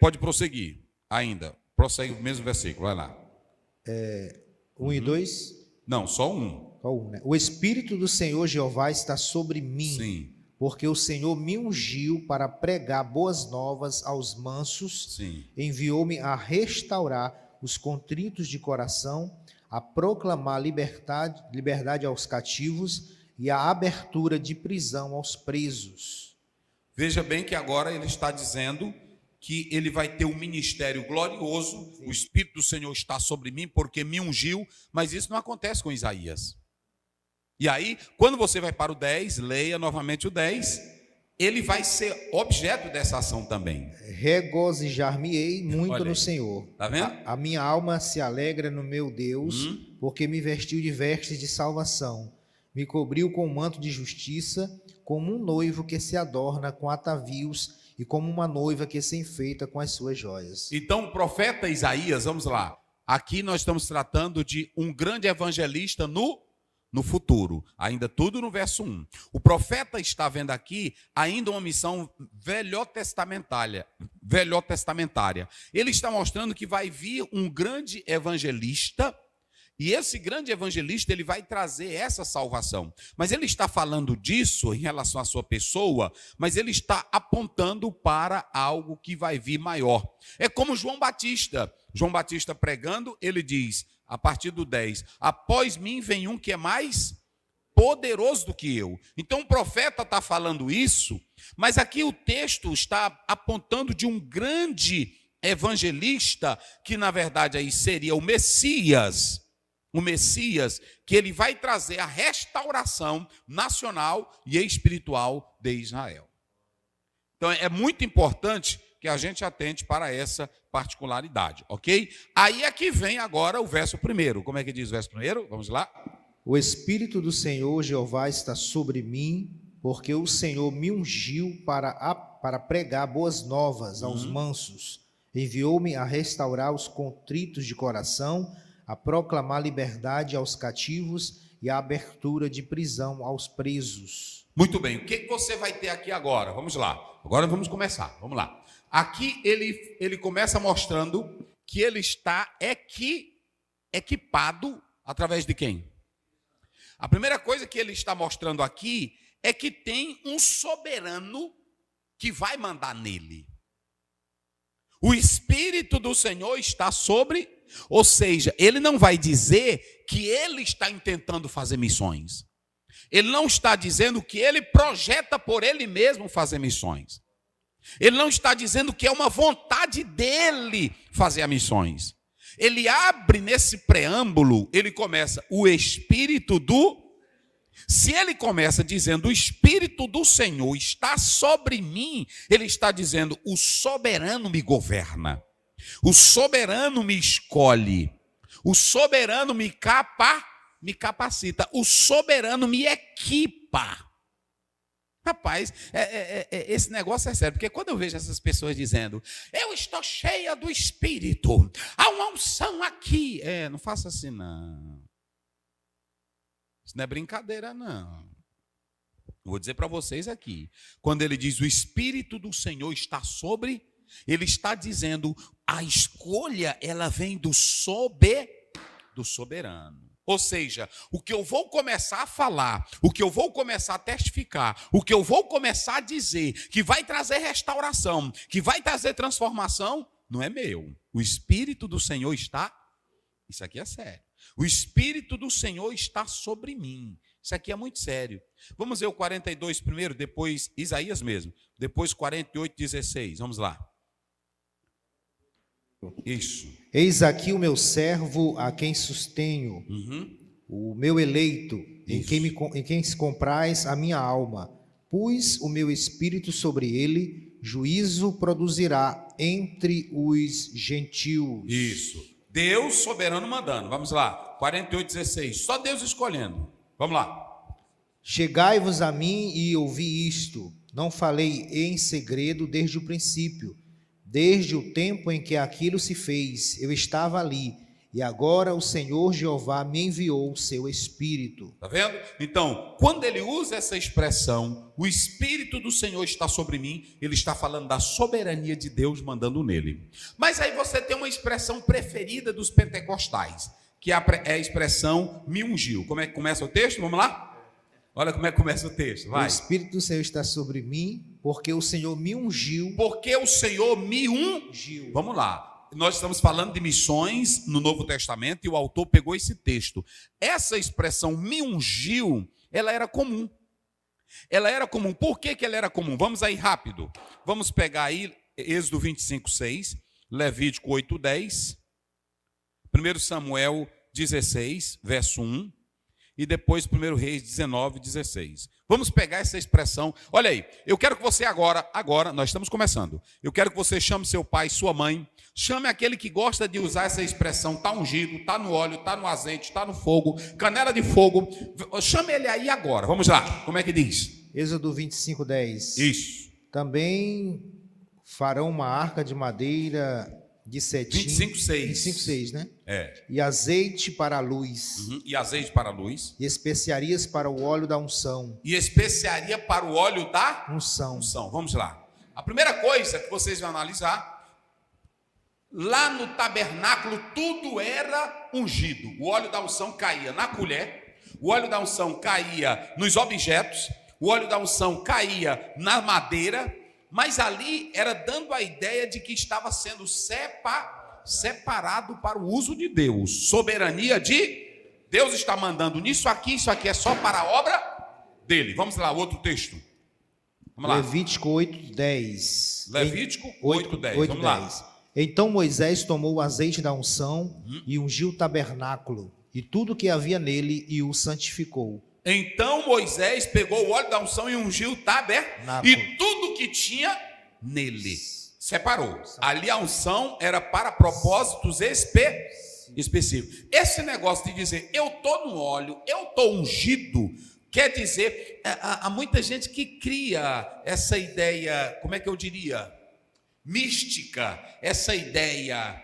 pode prosseguir ainda. Prossegue o mesmo versículo, vai lá. 1 e 2? Não, só um. Só um, né? O Espírito do Senhor Jeová está sobre mim, Sim, porque o Senhor me ungiu para pregar boas novas aos mansos, sim. enviou-me a restaurar os contritos de coração, a proclamar liberdade aos cativos e a abertura de prisão aos presos. Veja bem que agora ele está dizendo que ele vai ter um ministério glorioso. O Espírito do Senhor está sobre mim porque me ungiu, mas isso não acontece com Isaías. E aí, quando você vai para o 10, leia novamente o 10, ele vai ser objeto dessa ação também. Regozijar-me-ei muito Olha no aí. Senhor. Tá vendo? A minha alma se alegra no meu Deus, porque me vestiu de vestes de salvação. Me cobriu com um manto de justiça, como um noivo que se adorna com atavios e como uma noiva que se enfeita com as suas joias. Então, o profeta Isaías, vamos lá. Aqui nós estamos tratando de um grande evangelista no futuro. Ainda tudo no verso 1. O profeta está vendo aqui ainda uma missão velhotestamentária. Ele está mostrando que vai vir um grande evangelista. E esse grande evangelista, ele vai trazer essa salvação. Mas ele está falando disso em relação à sua pessoa, mas ele está apontando para algo que vai vir maior. É como João Batista. João Batista pregando, ele diz, a partir do 10, após mim vem um que é mais poderoso do que eu. Então o profeta está falando isso, mas aqui o texto está apontando de um grande evangelista, que na verdade aí seria o Messias, que ele vai trazer a restauração nacional e espiritual de Israel. Então é muito importante que a gente atente para essa particularidade, ok? Aí aqui vem agora o verso 1. Como é que diz o verso 1? Vamos lá. O Espírito do Senhor Jeová está sobre mim, porque o Senhor me ungiu para pregar boas novas aos mansos. Enviou-me a restaurar os contritos de coração, a proclamar liberdade aos cativos e a abertura de prisão aos presos. Muito bem, o que você vai ter aqui agora? Vamos lá, agora vamos começar, vamos lá. Aqui ele começa mostrando que ele está equipado através de quem? A primeira coisa que ele está mostrando aqui é que tem um soberano que vai mandar nele. O Espírito do Senhor está sobre, ou seja, ele não vai dizer que ele está intentando fazer missões. Ele não está dizendo que ele projeta por ele mesmo fazer missões. Ele não está dizendo que é uma vontade dele fazer as missões. Ele abre nesse preâmbulo, ele começa, o Espírito do... Se ele começa dizendo, o Espírito do Senhor está sobre mim, ele está dizendo, o soberano me governa. O soberano me escolhe. O soberano me capacita. O soberano me equipa. Rapaz, esse negócio é sério, porque quando eu vejo essas pessoas dizendo, eu estou cheia do Espírito, há uma unção aqui. Não faça assim, não. Isso não é brincadeira, não. Vou dizer para vocês aqui, quando ele diz, o Espírito do Senhor está sobre, ele está dizendo, a escolha, ela vem do soberano. Ou seja, o que eu vou começar a falar, o que eu vou começar a testificar, o que eu vou começar a dizer, que vai trazer restauração, que vai trazer transformação, não é meu. O Espírito do Senhor está, isso aqui é sério. O Espírito do Senhor está sobre mim. Isso aqui é muito sério. Vamos ver o 42 primeiro, depois Isaías mesmo. Depois 48, 16. Vamos lá. Isso. Eis aqui o meu servo, a quem sustenho, o meu eleito, em quem se comprais a minha alma. Pus o meu espírito sobre ele, juízo produzirá entre os gentios. Isso. Deus soberano mandando. Vamos lá. 48:16. Só Deus escolhendo. Vamos lá. Chegai-vos a mim e ouvi isto. Não falei em segredo desde o princípio. Desde o tempo em que aquilo se fez, eu estava ali. E agora o Senhor Jeová me enviou o seu Espírito. Está vendo? Então, quando ele usa essa expressão, o Espírito do Senhor está sobre mim, ele está falando da soberania de Deus mandando nele. Mas aí você tem uma expressão preferida dos pentecostais, que é a expressão me ungiu. Como é que começa o texto? Vamos lá? Olha como é que começa o texto. Vai. O Espírito do Senhor está sobre mim, porque o Senhor me ungiu. Porque o Senhor me ungiu. Vamos lá. Nós estamos falando de missões no Novo Testamento e o autor pegou esse texto. Essa expressão me ungiu, ela era comum. Ela era comum. Por que ela era comum? Vamos aí rápido. Vamos pegar aí Êxodo 25:6, Levítico 8:10, 1 Samuel 16, verso 1, e depois 1 Reis 19:16. Vamos pegar essa expressão. Olha aí, eu quero que você agora, nós estamos começando. Eu quero que você chame seu pai, sua mãe, chame aquele que gosta de usar essa expressão, está ungido, está no óleo, está no azeite, está no fogo, canela de fogo. Chame ele aí agora. Vamos lá, como é que diz? Êxodo 25:10. Isso. Também farão uma arca de madeira de cetim. 25:6. 25:6, né? É. E azeite para a luz. E azeite para a luz. E especiarias para o óleo da unção. E especiaria para o óleo da unção. Vamos lá. A primeira coisa que vocês vão analisar, lá no tabernáculo tudo era ungido. O óleo da unção caía na colher, o óleo da unção caía nos objetos, o óleo da unção caía na madeira, mas ali era dando a ideia de que estava sendo separado para o uso de Deus. Soberania de Deus está mandando nisso aqui, isso aqui é só para a obra dele. Vamos lá, outro texto. Vamos lá. Levítico 8:10. Levítico 8:10. Vamos lá. Então Moisés tomou o azeite da unção e ungiu o tabernáculo e tudo que havia nele e o santificou. Então Moisés pegou o óleo da unção e ungiu o tabernáculo e tudo que tinha nele. Separou. Ali a unção era para propósitos específicos. Esse negócio de dizer eu estou no óleo, eu estou ungido, quer dizer, há muita gente que cria essa ideia, como é que eu diria? Mística, essa ideia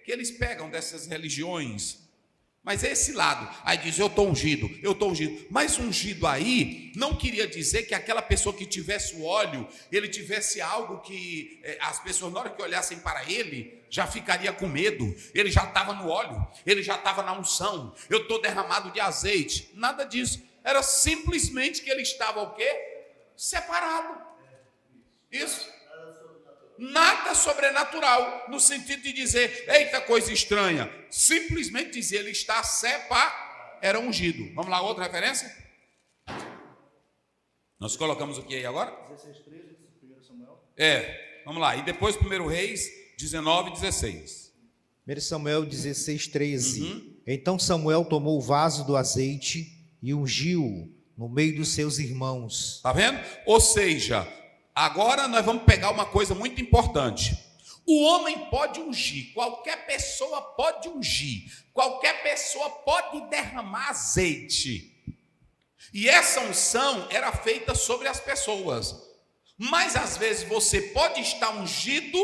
que eles pegam dessas religiões. Mas é esse lado, aí diz eu estou ungido, mas ungido aí não queria dizer que aquela pessoa que tivesse o óleo, ele tivesse algo que as pessoas na hora que olhassem para ele, já ficaria com medo. Ele já estava no óleo, ele já estava na unção, eu estou derramado de azeite, nada disso, era simplesmente que ele estava o quê? Separado. Isso. Nada sobrenatural, no sentido de dizer, eita coisa estranha, simplesmente dizer, ele está era ungido. Vamos lá, outra referência? Nós colocamos o que aí agora? 16:13, Samuel. Vamos lá, e depois 1 Reis 19:16. 1 Samuel 16:13. Então Samuel tomou o vaso do azeite e ungiu no meio dos seus irmãos. Está vendo? Ou seja, agora nós vamos pegar uma coisa muito importante. O homem pode ungir, qualquer pessoa pode ungir, qualquer pessoa pode derramar azeite. E essa unção era feita sobre as pessoas. Mas às vezes você pode estar ungido,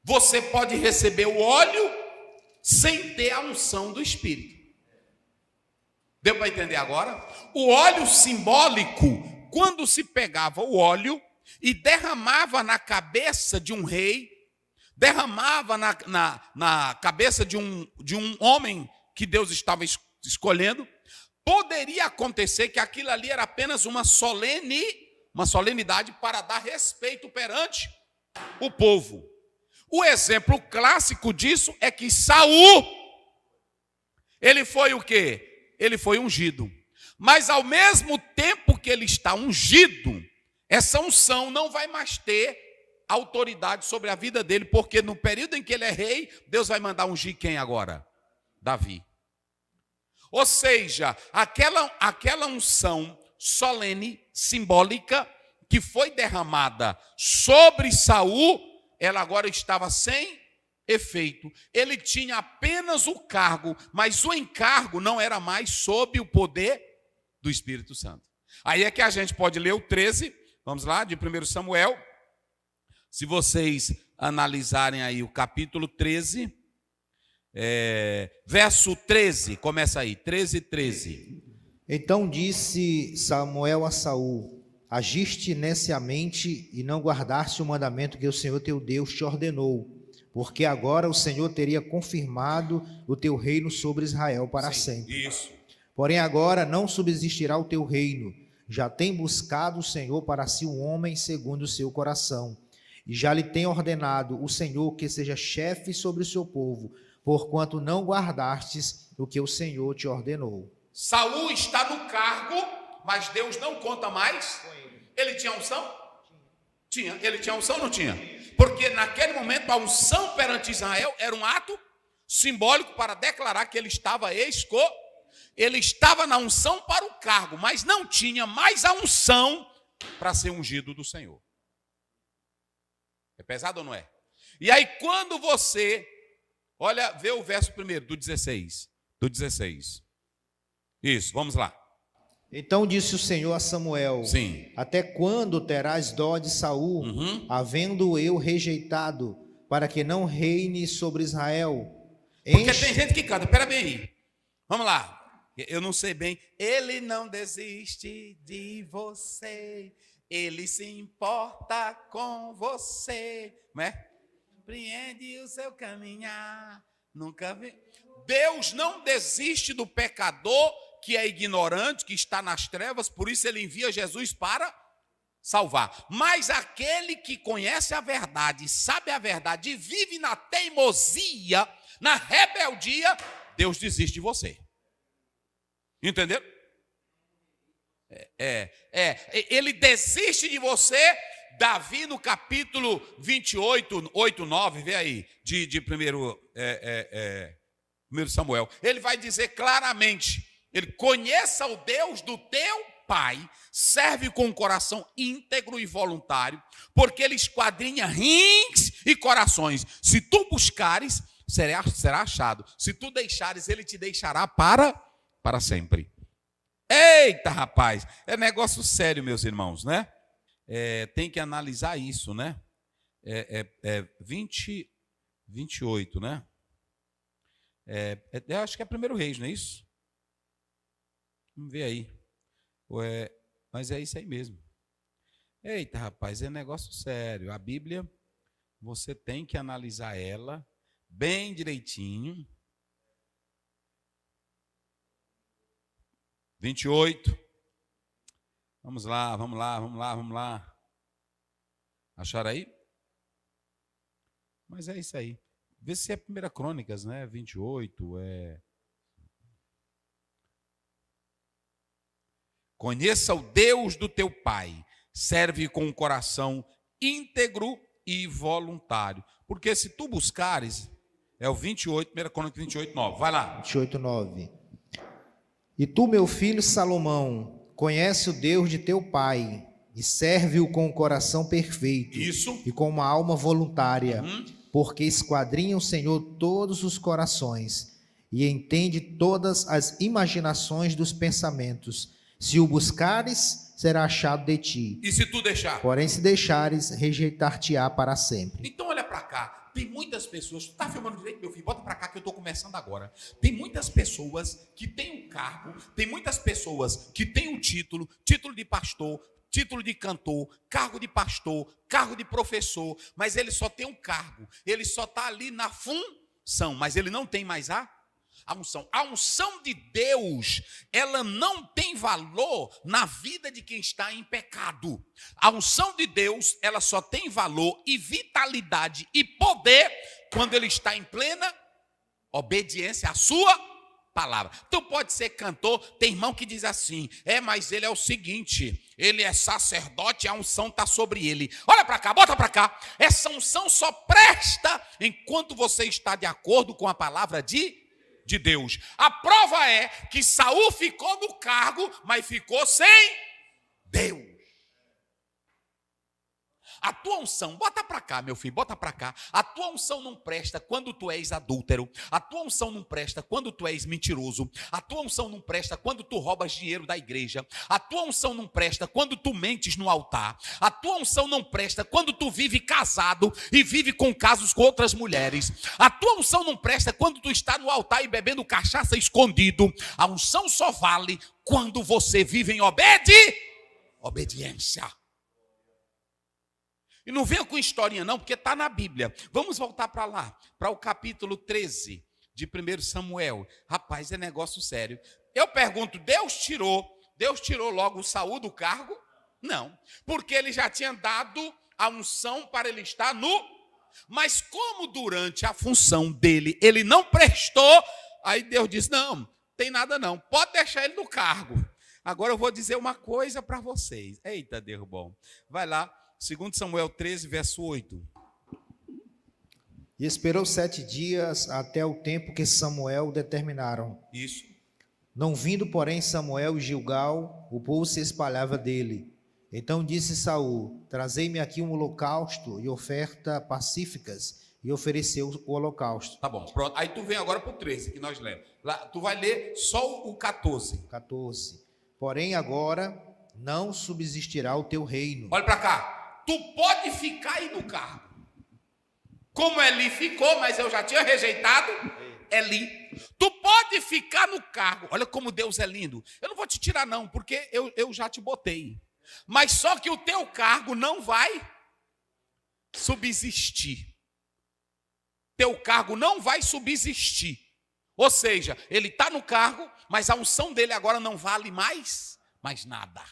você pode receber o óleo sem ter a unção do Espírito. Deu para entender agora? O óleo simbólico, quando se pegava o óleo e derramava na cabeça de um rei, derramava na cabeça de um homem que Deus estava escolhendo, poderia acontecer que aquilo ali era apenas uma solenidade para dar respeito perante o povo. O exemplo clássico disso é que Saul, ele foi o quê? Ele foi ungido. Mas ao mesmo tempo que ele está ungido, essa unção não vai mais ter autoridade sobre a vida dele, porque no período em que ele é rei, Deus vai mandar ungir quem agora? Davi. Ou seja, aquela unção solene, simbólica, que foi derramada sobre Saul, ela agora estava sem efeito. Ele tinha apenas o cargo, mas o encargo não era mais sob o poder do Espírito Santo. Aí é que a gente pode ler o 13, vamos lá, de 1 Samuel. Se vocês analisarem aí o capítulo 13, verso 13, começa aí, 13. Então disse Samuel a Saul: agiste neciamente e não guardaste o mandamento que o Senhor teu Deus te ordenou, porque agora o Senhor teria confirmado o teu reino sobre Israel para sempre. Isso. Porém agora não subsistirá o teu reino. Já tem buscado o Senhor para si um homem segundo o seu coração, e já lhe tem ordenado o Senhor que seja chefe sobre o seu povo, porquanto não guardastes o que o Senhor te ordenou. Saul está no cargo, mas Deus não conta mais. Ele tinha unção? Tinha. Ele tinha unção ou não tinha? Porque naquele momento a unção perante Israel era um ato simbólico para declarar que ele estava ele estava na unção para o cargo, mas não tinha mais a unção para ser ungido do Senhor. É pesado ou não é? E aí quando você, olha, vê o verso primeiro, do 16. Isso, vamos lá. Então disse o Senhor a Samuel: Sim. até quando terás dó de Saul, havendo eu rejeitado, para que não reine sobre Israel? Porque tem gente que canta, pera bem aí. Vamos lá. Eu não sei bem. Ele não desiste de você, ele se importa com você, não é? Compreende o seu caminhar, nunca vê. Deus não desiste do pecador que é ignorante, que está nas trevas, por isso ele envia Jesus para salvar. Mas aquele que conhece a verdade, sabe a verdade e vive na teimosia, na rebeldia, Deus desiste de você. Entenderam? Ele desiste de você. Davi no capítulo 28, 8, 9, vê aí, de 1 Samuel, ele vai dizer claramente, ele: conheça o Deus do teu pai, serve com um coração íntegro e voluntário, porque ele esquadrinha rins e corações. Se tu buscares, será achado. Se tu deixares, ele te deixará para sempre. Eita, rapaz, é negócio sério, meus irmãos, né? Tem que analisar isso, né? 28, né? Eu acho que é 1 Reis, não é isso? Vamos ver aí. Mas é isso aí mesmo. Eita, rapaz, é negócio sério. A Bíblia, você tem que analisar ela bem direitinho. 28. Vamos lá. Acharam aí? Mas é isso aí. Vê se é 1 Crônicas, né? 28, Conheça o Deus do teu pai, serve com um coração íntegro e voluntário. Porque se tu buscares, é o 28, 1 Crônicas 28, 9. Vai lá. 28, 9. E tu, meu filho Salomão, conhece o Deus de teu pai e serve-o com um coração perfeito. Isso. E com uma alma voluntária, porque esquadrinha o Senhor todos os corações e entende todas as imaginações dos pensamentos. Se o buscares, será achado de ti. E se tu deixar? Porém, se deixares, rejeitar-te-á para sempre. Então olha para cá. Tem muitas pessoas, tu está filmando direito, meu filho? Bota para cá que eu estou começando agora. Tem muitas pessoas que têm um cargo, tem muitas pessoas que têm um título de pastor, título de cantor, cargo de pastor, cargo de professor, mas ele só tem um cargo, ele só está ali na função, mas ele não tem mais a unção. A unção de Deus, ela não tem valor na vida de quem está em pecado. A unção de Deus, ela só tem valor e vitalidade e poder quando ele está em plena obediência à sua palavra. Tu pode ser cantor, tem irmão que diz assim, mas ele é o seguinte, ele é sacerdote, a unção está sobre ele. Olha para cá, bota para cá. Essa unção só presta enquanto você está de acordo com a palavra de Deus. A prova é que Saul ficou no cargo, mas ficou sem Deus. A tua unção, bota para cá, meu filho, bota para cá. A tua unção não presta quando tu és adúltero. A tua unção não presta quando tu és mentiroso. A tua unção não presta quando tu roubas dinheiro da igreja. A tua unção não presta quando tu mentes no altar. A tua unção não presta quando tu vive casado e vive com casos com outras mulheres. A tua unção não presta quando tu está no altar e bebendo cachaça escondido. A unção só vale quando você vive em obediência. E não venha com historinha não, porque está na Bíblia. Vamos voltar para lá, para o capítulo 13 de 1 Samuel. Rapaz, é negócio sério. Eu pergunto, Deus tirou logo Saul do cargo? Não, porque ele já tinha dado a unção para ele estar no... Mas como durante a função dele, ele não prestou, aí Deus diz, não, tem nada não, pode deixar ele no cargo. Agora eu vou dizer uma coisa para vocês. Eita, Deus bom. Vai lá. 2 Samuel 13, verso 8. E esperou 7 dias até o tempo que Samuel determinaram. Isso. Não vindo, porém, Samuel e Gilgal, o povo se espalhava dele. Então disse Saul, trazei-me aqui um holocausto e oferta pacíficas, e ofereceu o holocausto. Tá bom, pronto. Aí tu vem agora para o 13, que nós lemos. Lá, tu vai ler só o 14. 14. Porém, agora não subsistirá o teu reino. Olha para cá. Tu pode ficar aí no cargo. Como Eli ficou, mas eu já tinha rejeitado Eli. Tu pode ficar no cargo. Olha como Deus é lindo. Eu não vou te tirar não, porque eu já te botei. Mas só que o teu cargo não vai subsistir. Teu cargo não vai subsistir. Ou seja, ele está no cargo, mas a unção dele agora não vale mais nada.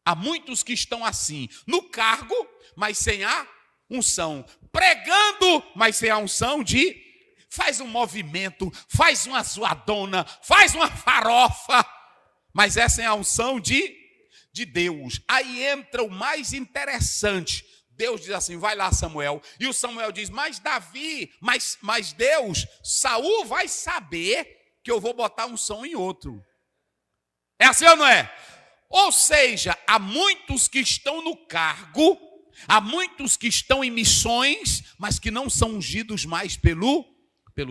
Há muitos que estão assim, no cargo, mas sem a unção. Pregando, mas sem a unção de... Faz um movimento, faz uma zoadona, faz uma farofa, mas é sem a unção de Deus. Aí entra o mais interessante. Deus diz assim, vai lá Samuel. E o Samuel diz, mas Davi, mas Deus, Saul vai saber que eu vou botar unção em outro. É assim ou não é? Ou seja, há muitos que estão no cargo, há muitos que estão em missões, mas que não são ungidos mais pelo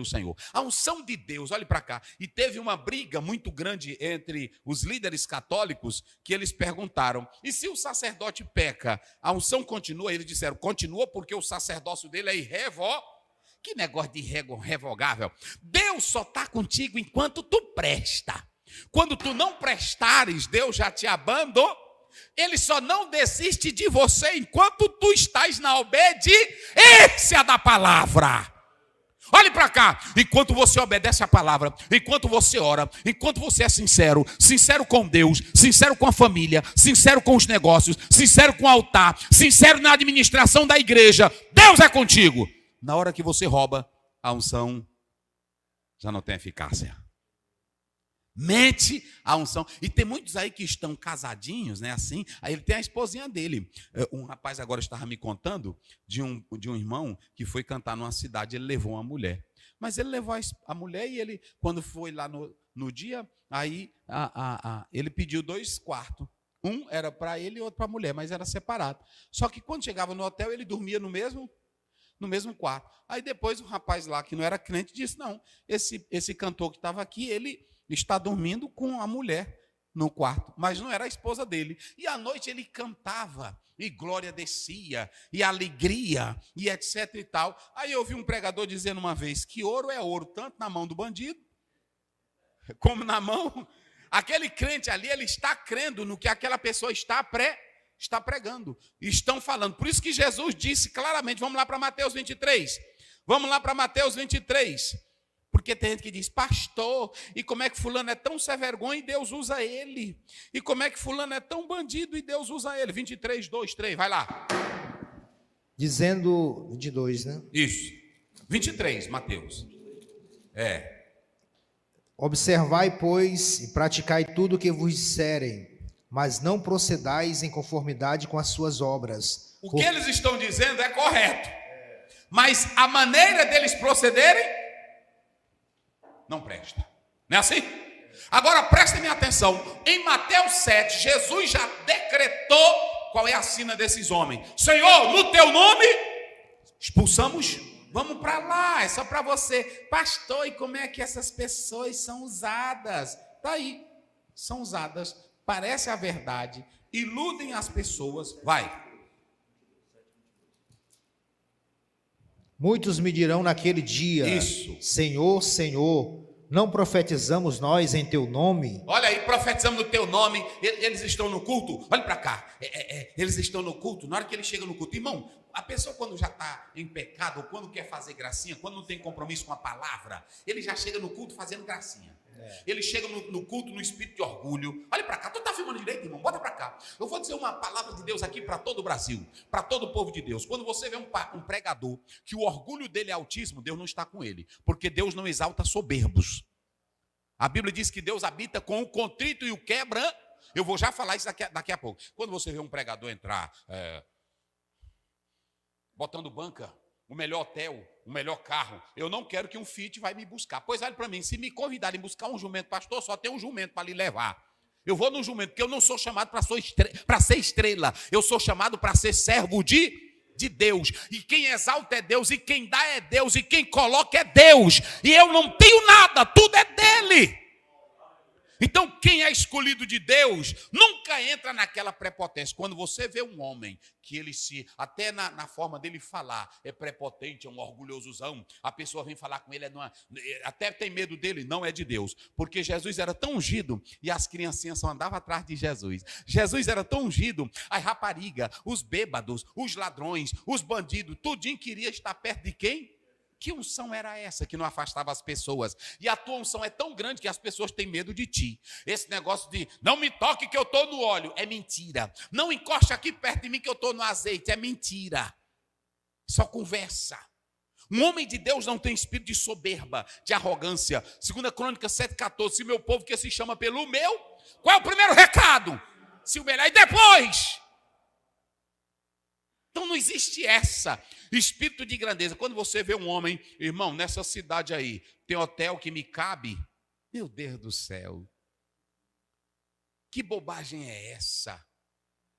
Senhor. A unção de Deus, olhe para cá. E teve uma briga muito grande entre os líderes católicos, que eles perguntaram, e se o sacerdote peca, a unção continua? Eles disseram, continua porque o sacerdócio dele é irrevogável. Que negócio de irrevogável? Deus só está contigo enquanto tu presta. Quando tu não prestares, Deus já te abandonou. Ele só não desiste de você enquanto tu estás na obediência da palavra. Olhe para cá, enquanto você obedece a palavra, enquanto você ora, enquanto você é sincero com Deus, sincero com a família, sincero com os negócios, sincero com o altar, sincero na administração da igreja, Deus é contigo. Na hora que você rouba, a unção já não tem eficácia. Mente a unção. E tem muitos aí que estão casadinhos, né? Assim, aí ele tem a esposinha dele. Um rapaz agora estava me contando de um irmão que foi cantar numa cidade, ele levou uma mulher. Mas ele levou a mulher e ele, quando foi lá no dia, aí ele pediu 2 quartos. Um era para ele e outro para a mulher, mas era separado. Só que quando chegava no hotel, ele dormia no mesmo quarto. Aí depois o rapaz lá, que não era crente, disse, não, esse cantor que estava aqui, ele está dormindo com a mulher no quarto, mas não era a esposa dele. E à noite ele cantava, e glória descia, e alegria, e etc e tal. Aí eu ouvi um pregador dizendo uma vez que ouro é ouro, tanto na mão do bandido, como na mão. Aquele crente ali, ele está crendo no que aquela pessoa está pregando. Estão falando. Por isso que Jesus disse claramente, vamos lá para Mateus 23. Vamos lá para Mateus 23. Porque tem gente que diz, pastor, e como é que fulano é tão sem vergonha e Deus usa ele? E como é que fulano é tão bandido e Deus usa ele? 23, 2, 3, vai lá. Dizendo, 22, né? Isso. 23, Mateus. Observai, pois, e praticai tudo o que vos disserem, mas não procedais em conformidade com as suas obras. O que eles estão dizendo é correto, mas a maneira deles procederem não presta. Não é assim? Agora prestem atenção, em Mateus 7, Jesus já decretou qual é a sina desses homens. Senhor, no teu nome, expulsamos, vamos para lá, é só para você. Pastor, e como é que essas pessoas são usadas? Está aí, são usadas, parece a verdade, iludem as pessoas, vai. Muitos me dirão naquele dia, Isso. Senhor, Senhor, não profetizamos nós em teu nome? Olha aí, profetizamos no teu nome. Eles estão no culto, olha para cá. Eles estão no culto, na hora que eles chegam no culto, irmão, a pessoa quando já está em pecado, ou quando quer fazer gracinha, quando não tem compromisso com a palavra, ele já chega no culto fazendo gracinha. Ele chega no culto no espírito de orgulho. Olha para cá, tu está filmando direito, irmão? Bota para cá. Eu vou dizer uma palavra de Deus aqui para todo o Brasil, para todo o povo de Deus. Quando você vê um pregador que o orgulho dele é altíssimo, Deus não está com ele, porque Deus não exalta soberbos. A Bíblia diz que Deus habita com o contrito e o quebra. Eu vou já falar isso daqui a pouco. Quando você vê um pregador entrar botando banca, o melhor hotel, o melhor carro, eu não quero que um Fiat vai me buscar. Pois olha para mim, se me convidarem buscar um jumento, pastor, só tem um jumento para lhe levar. Eu vou no jumento, porque eu não sou chamado para ser estrela. Eu sou chamado para ser servo de Deus. E quem exalta é Deus, e quem dá é Deus, e quem coloca é Deus. E eu não tenho nada, tudo é dele. Então quem é escolhido de Deus nunca entra naquela prepotência. Quando você vê um homem que ele até na forma dele falar, é prepotente, é um orgulhosozão, a pessoa vem falar com ele, até tem medo dele, não é de Deus. Porque Jesus era tão ungido e as criancinhas só andavam atrás de Jesus. Jesus era tão ungido, as raparigas, os bêbados, os ladrões, os bandidos, tudinho queria estar perto de quem? Que unção era essa que não afastava as pessoas? E a tua unção é tão grande que as pessoas têm medo de ti. Esse negócio de não me toque que eu estou no óleo é mentira. Não encoste aqui perto de mim que eu estou no azeite é mentira. Só conversa. Um homem de Deus não tem espírito de soberba, de arrogância. 2 Crônicas 7,14. Se meu povo que se chama pelo meu, qual é o primeiro recado? Se humilhar e depois. Então não existe espírito de grandeza. Quando você vê um homem, irmão, nessa cidade aí, tem hotel que me cabe, meu Deus do céu, que bobagem é essa?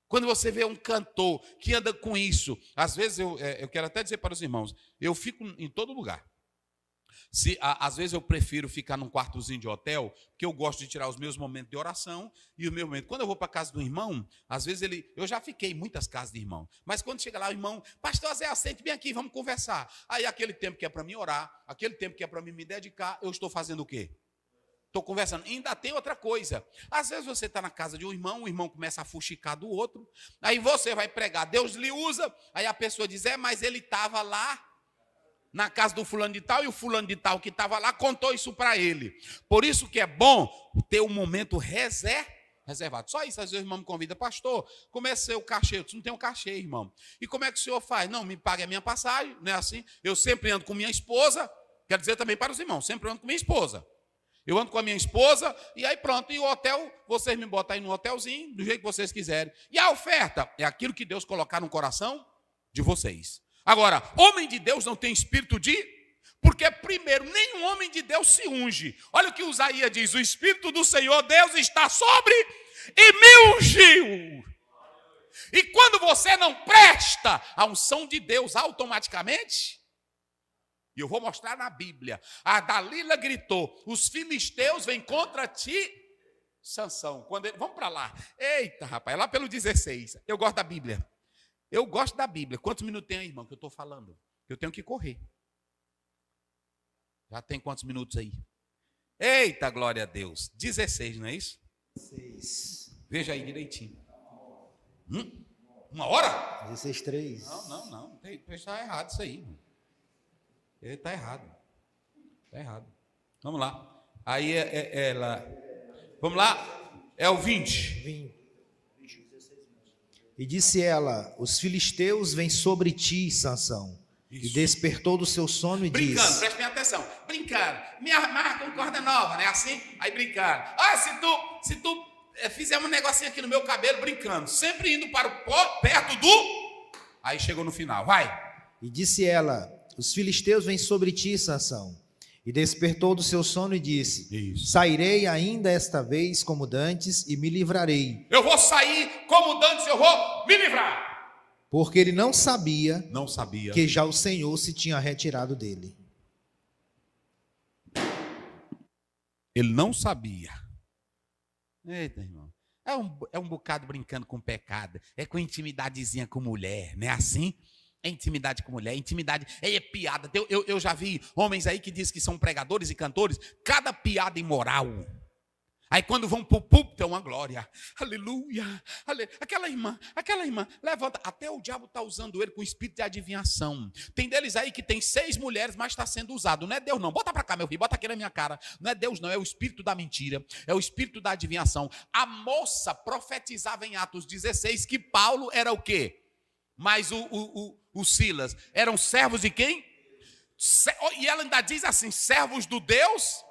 Quando você vê um cantor que anda com isso, às vezes eu quero até dizer para os irmãos, eu fico em todo lugar. Às vezes eu prefiro ficar num quartozinho de hotel, porque eu gosto de tirar os meus momentos de oração e o meu momento. Quando eu vou para a casa do irmão, às vezes eu já fiquei em muitas casas de irmão, mas quando chega lá o irmão, pastor Zé, assente bem aqui, vamos conversar. Aí aquele tempo que é para mim orar, aquele tempo que é para mim me dedicar, eu estou fazendo o quê? Estou conversando. E ainda tem outra coisa. Às vezes você está na casa de um irmão, o irmão começa a fuxicar do outro, aí você vai pregar, Deus lhe usa, aí a pessoa diz, mas ele estava lá na casa do fulano de tal, e o fulano de tal que estava lá contou isso para ele. Por isso que é bom ter um momento reservado. Só isso, às vezes o irmão me convida, pastor, como é seu cachê? Eu disse, não tenho cachê, irmão. E como é que o senhor faz? Não, me pague a minha passagem, não é assim? Eu sempre ando com minha esposa, quero dizer também para os irmãos, sempre ando com minha esposa. Eu ando com a minha esposa, e aí pronto, e o hotel, vocês me botam aí no hotelzinho, do jeito que vocês quiserem. E a oferta é aquilo que Deus colocar no coração de vocês. Agora, homem de Deus não tem espírito de... Porque primeiro, nenhum homem de Deus se unge. Olha o que Isaías diz, o Espírito do Senhor Deus está sobre e me ungiu. E quando você não presta a unção de Deus automaticamente, e eu vou mostrar na Bíblia, a Dalila gritou, os filisteus vêm contra ti, Sansão. Vamos para lá. Eita, rapaz, lá pelo 16, eu gosto da Bíblia. Eu gosto da Bíblia. Quantos minutos tem aí, irmão, que eu estou falando? Eu tenho que correr. Já tem quantos minutos aí? Eita, glória a Deus. 16, não é isso? 16. Veja aí direitinho. 1 hora? 16:3. Não. Está errado isso aí. Ele está errado. Está errado. Vamos lá. Aí ela... Vamos lá? É o 20. E disse ela, os filisteus vêm sobre ti, Sansão. E despertou do seu sono e Brincando, disse: prestem atenção. Brincando. Me amarra com corda nova, né? Assim? Aí brincando. Ah, se tu fizer um negocinho aqui no meu cabelo, brincando. Sempre indo para o pó, perto do... Aí chegou no final. Vai. E disse ela: os filisteus vêm sobre ti, Sansão. E despertou do seu sono e disse: Isso. sairei ainda esta vez como dantes e me livrarei. Eu vou sair como dantes, eu vou me livrar. Porque ele não sabia Não sabia. que já o Senhor se tinha retirado dele. Ele não sabia. Eita, irmão. É um bocado brincando com pecado. É com intimidadezinha com mulher, não é assim? É intimidade com mulher, intimidade, é piada. Eu já vi homens aí que dizem que são pregadores e cantores, cada piada imoral. Aí quando vão para o púlpito é uma glória. Aleluia, aleluia. Aquela irmã, levanta. Até o diabo está usando ele com espírito de adivinhação. Tem deles aí que tem 6 mulheres, mas está sendo usado. Não é Deus não, bota para cá meu filho, bota aqui na minha cara. Não é Deus não, é o espírito da mentira. É o espírito da adivinhação. A moça profetizava em Atos 16 que Paulo era o quê? Mas o Silas eram servos de quem? E ela ainda diz assim, servos do Deus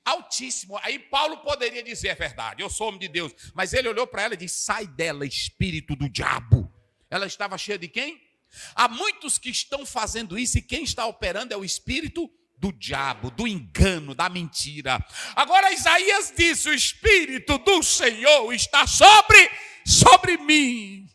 Altíssimo. Aí Paulo poderia dizer, é verdade, eu sou homem de Deus. Mas ele olhou para ela e disse, sai dela, espírito do diabo. Ela estava cheia de quem? Há muitos que estão fazendo isso e quem está operando é o espírito do diabo, do engano, da mentira. Agora Isaías disse, o espírito do Senhor está sobre mim.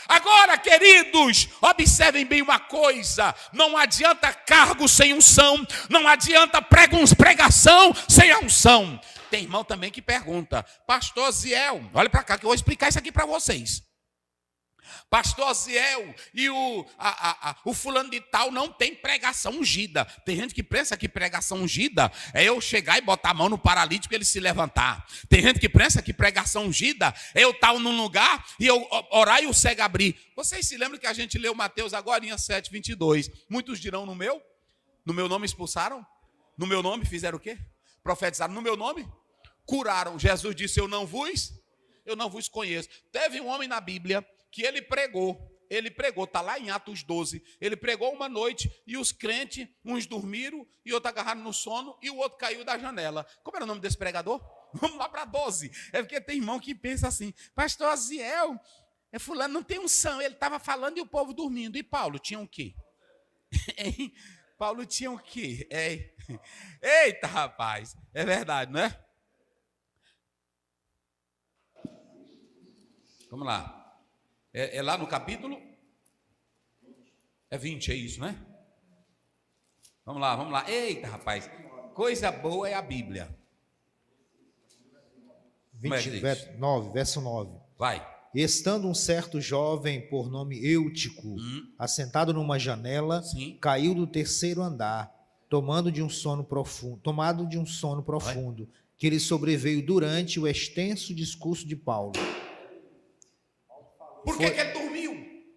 Agora, queridos, observem bem uma coisa, não adianta cargo sem unção, não adianta pregação sem a unção. Tem irmão também que pergunta, pastor Ziel, olha para cá que eu vou explicar isso aqui para vocês. Pastor Ziel e o fulano de tal não tem pregação ungida. Tem gente que pensa que pregação ungida é eu chegar e botar a mão no paralítico e ele se levantar. Tem gente que pensa que pregação ungida é eu estar num lugar e eu orar e o cego abrir. Vocês se lembram que a gente leu Mateus agora em 7:22? Muitos dirão no meu nome expulsaram? No meu nome fizeram o quê? Profetizaram no meu nome? Curaram. Jesus disse, eu não vos conheço. Teve um homem na Bíblia que ele pregou, está lá em Atos 12, ele pregou uma noite e os crentes, uns dormiram e outros agarraram no sono e o outro caiu da janela. Como era o nome desse pregador? Vamos lá para 12. É porque tem irmão que pensa assim, pastor Aziel, fulano não tem unção, ele estava falando e o povo dormindo. E Paulo tinha o quê? Paulo tinha o quê? Eita, rapaz, é verdade, não é? Vamos lá. É lá no capítulo? É 20, é isso, né? Vamos lá. Eita, rapaz. Coisa boa é a Bíblia. 29, verso 9. Vai. Estando um certo jovem por nome Eutico, assentado numa janela, caiu do 3º andar, tomado de um sono profundo, que lhe sobreveio durante o extenso discurso de Paulo. Por que ele dormiu?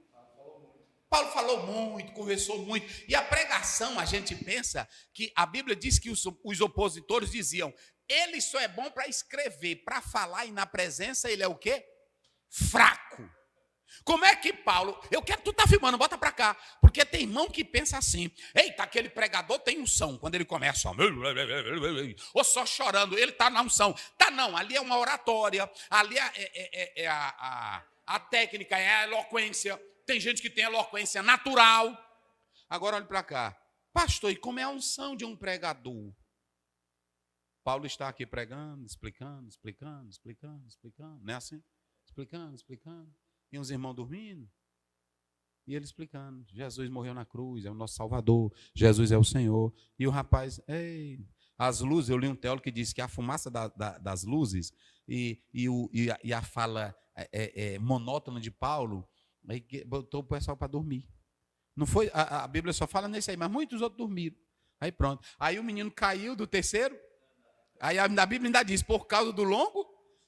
Paulo falou muito, conversou muito. E a pregação, a gente pensa que a Bíblia diz que os opositores diziam, ele só é bom para escrever, para falar e na presença ele é o quê? Fraco. Como é que Paulo, eu quero que tu tá filmando, bota para cá, porque tem irmão que pensa assim, eita, aquele pregador tem unção, quando ele começa, ou só chorando, ele tá na unção. Tá não, ali é uma oratória, ali é a técnica, é a eloquência. Tem gente que tem eloquência natural. Agora olhe para cá. Pastor, e como é a unção de um pregador? Paulo está aqui pregando, explicando. Não é assim? Explicando. E uns irmãos dormindo. E ele explicando. Jesus morreu na cruz, é o nosso Salvador. Jesus é o Senhor. E o rapaz, as luzes, eu li um teólogo que disse que a fumaça das luzes e a fala monótona de Paulo, aí botou o pessoal para dormir. Não foi, a Bíblia só fala nesse aí, mas muitos outros dormiram. Aí pronto. Aí o menino caiu do 3º, aí a Bíblia ainda diz, por causa do longo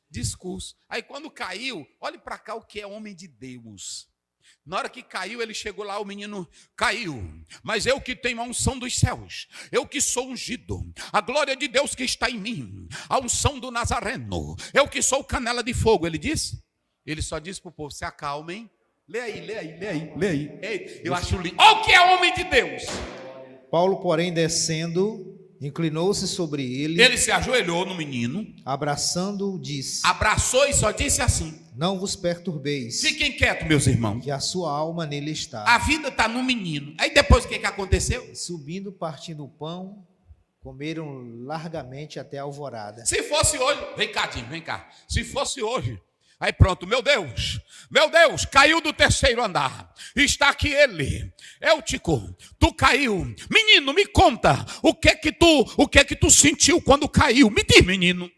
discurso. Aí quando caiu, olhe para cá o que é homem de Deus. Na hora que caiu, ele chegou lá, o menino caiu. Mas eu que tenho a unção dos céus, eu que sou ungido, a glória de Deus que está em mim, a unção do Nazareno, eu que sou canela de fogo. Ele disse? Ele só disse para o povo, se acalmem, Lê aí. Ei, eu acho lindo. Olha o que é homem de Deus. Paulo, porém, descendo, inclinou-se sobre ele. Ele se ajoelhou no menino, Abraçando-o, disse: abraçou e só disse assim: Não vos perturbeis, fiquem quietos, meus irmãos. que a sua alma nele está. A vida está no menino. Aí depois o que aconteceu? Subindo, partindo o pão, comeram largamente até a alvorada. Se fosse hoje, vem cá, Dinho, vem cá. Se fosse hoje, aí pronto, meu Deus, caiu do terceiro andar. Está aqui ele, Eutico, tu caiu. Menino, me conta, o que que tu sentiu quando caiu? Me diz, menino.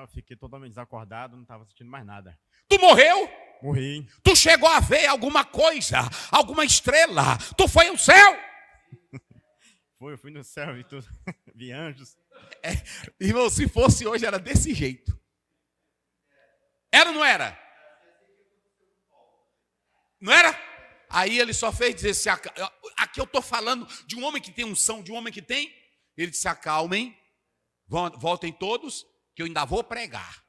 Eu fiquei totalmente desacordado, não estava sentindo mais nada. Tu morreu? Morri. Tu chegou a ver alguma coisa, alguma estrela? Tu foi ao céu? Eu fui no céu e tudo, vi anjos. Irmão, se fosse hoje era desse jeito. Era ou não era? Não era? Aí ele só fez dizer, aqui eu estou falando de um homem que tem unção, de um homem que tem. Ele disse, acalmem, voltem todos, que eu ainda vou pregar.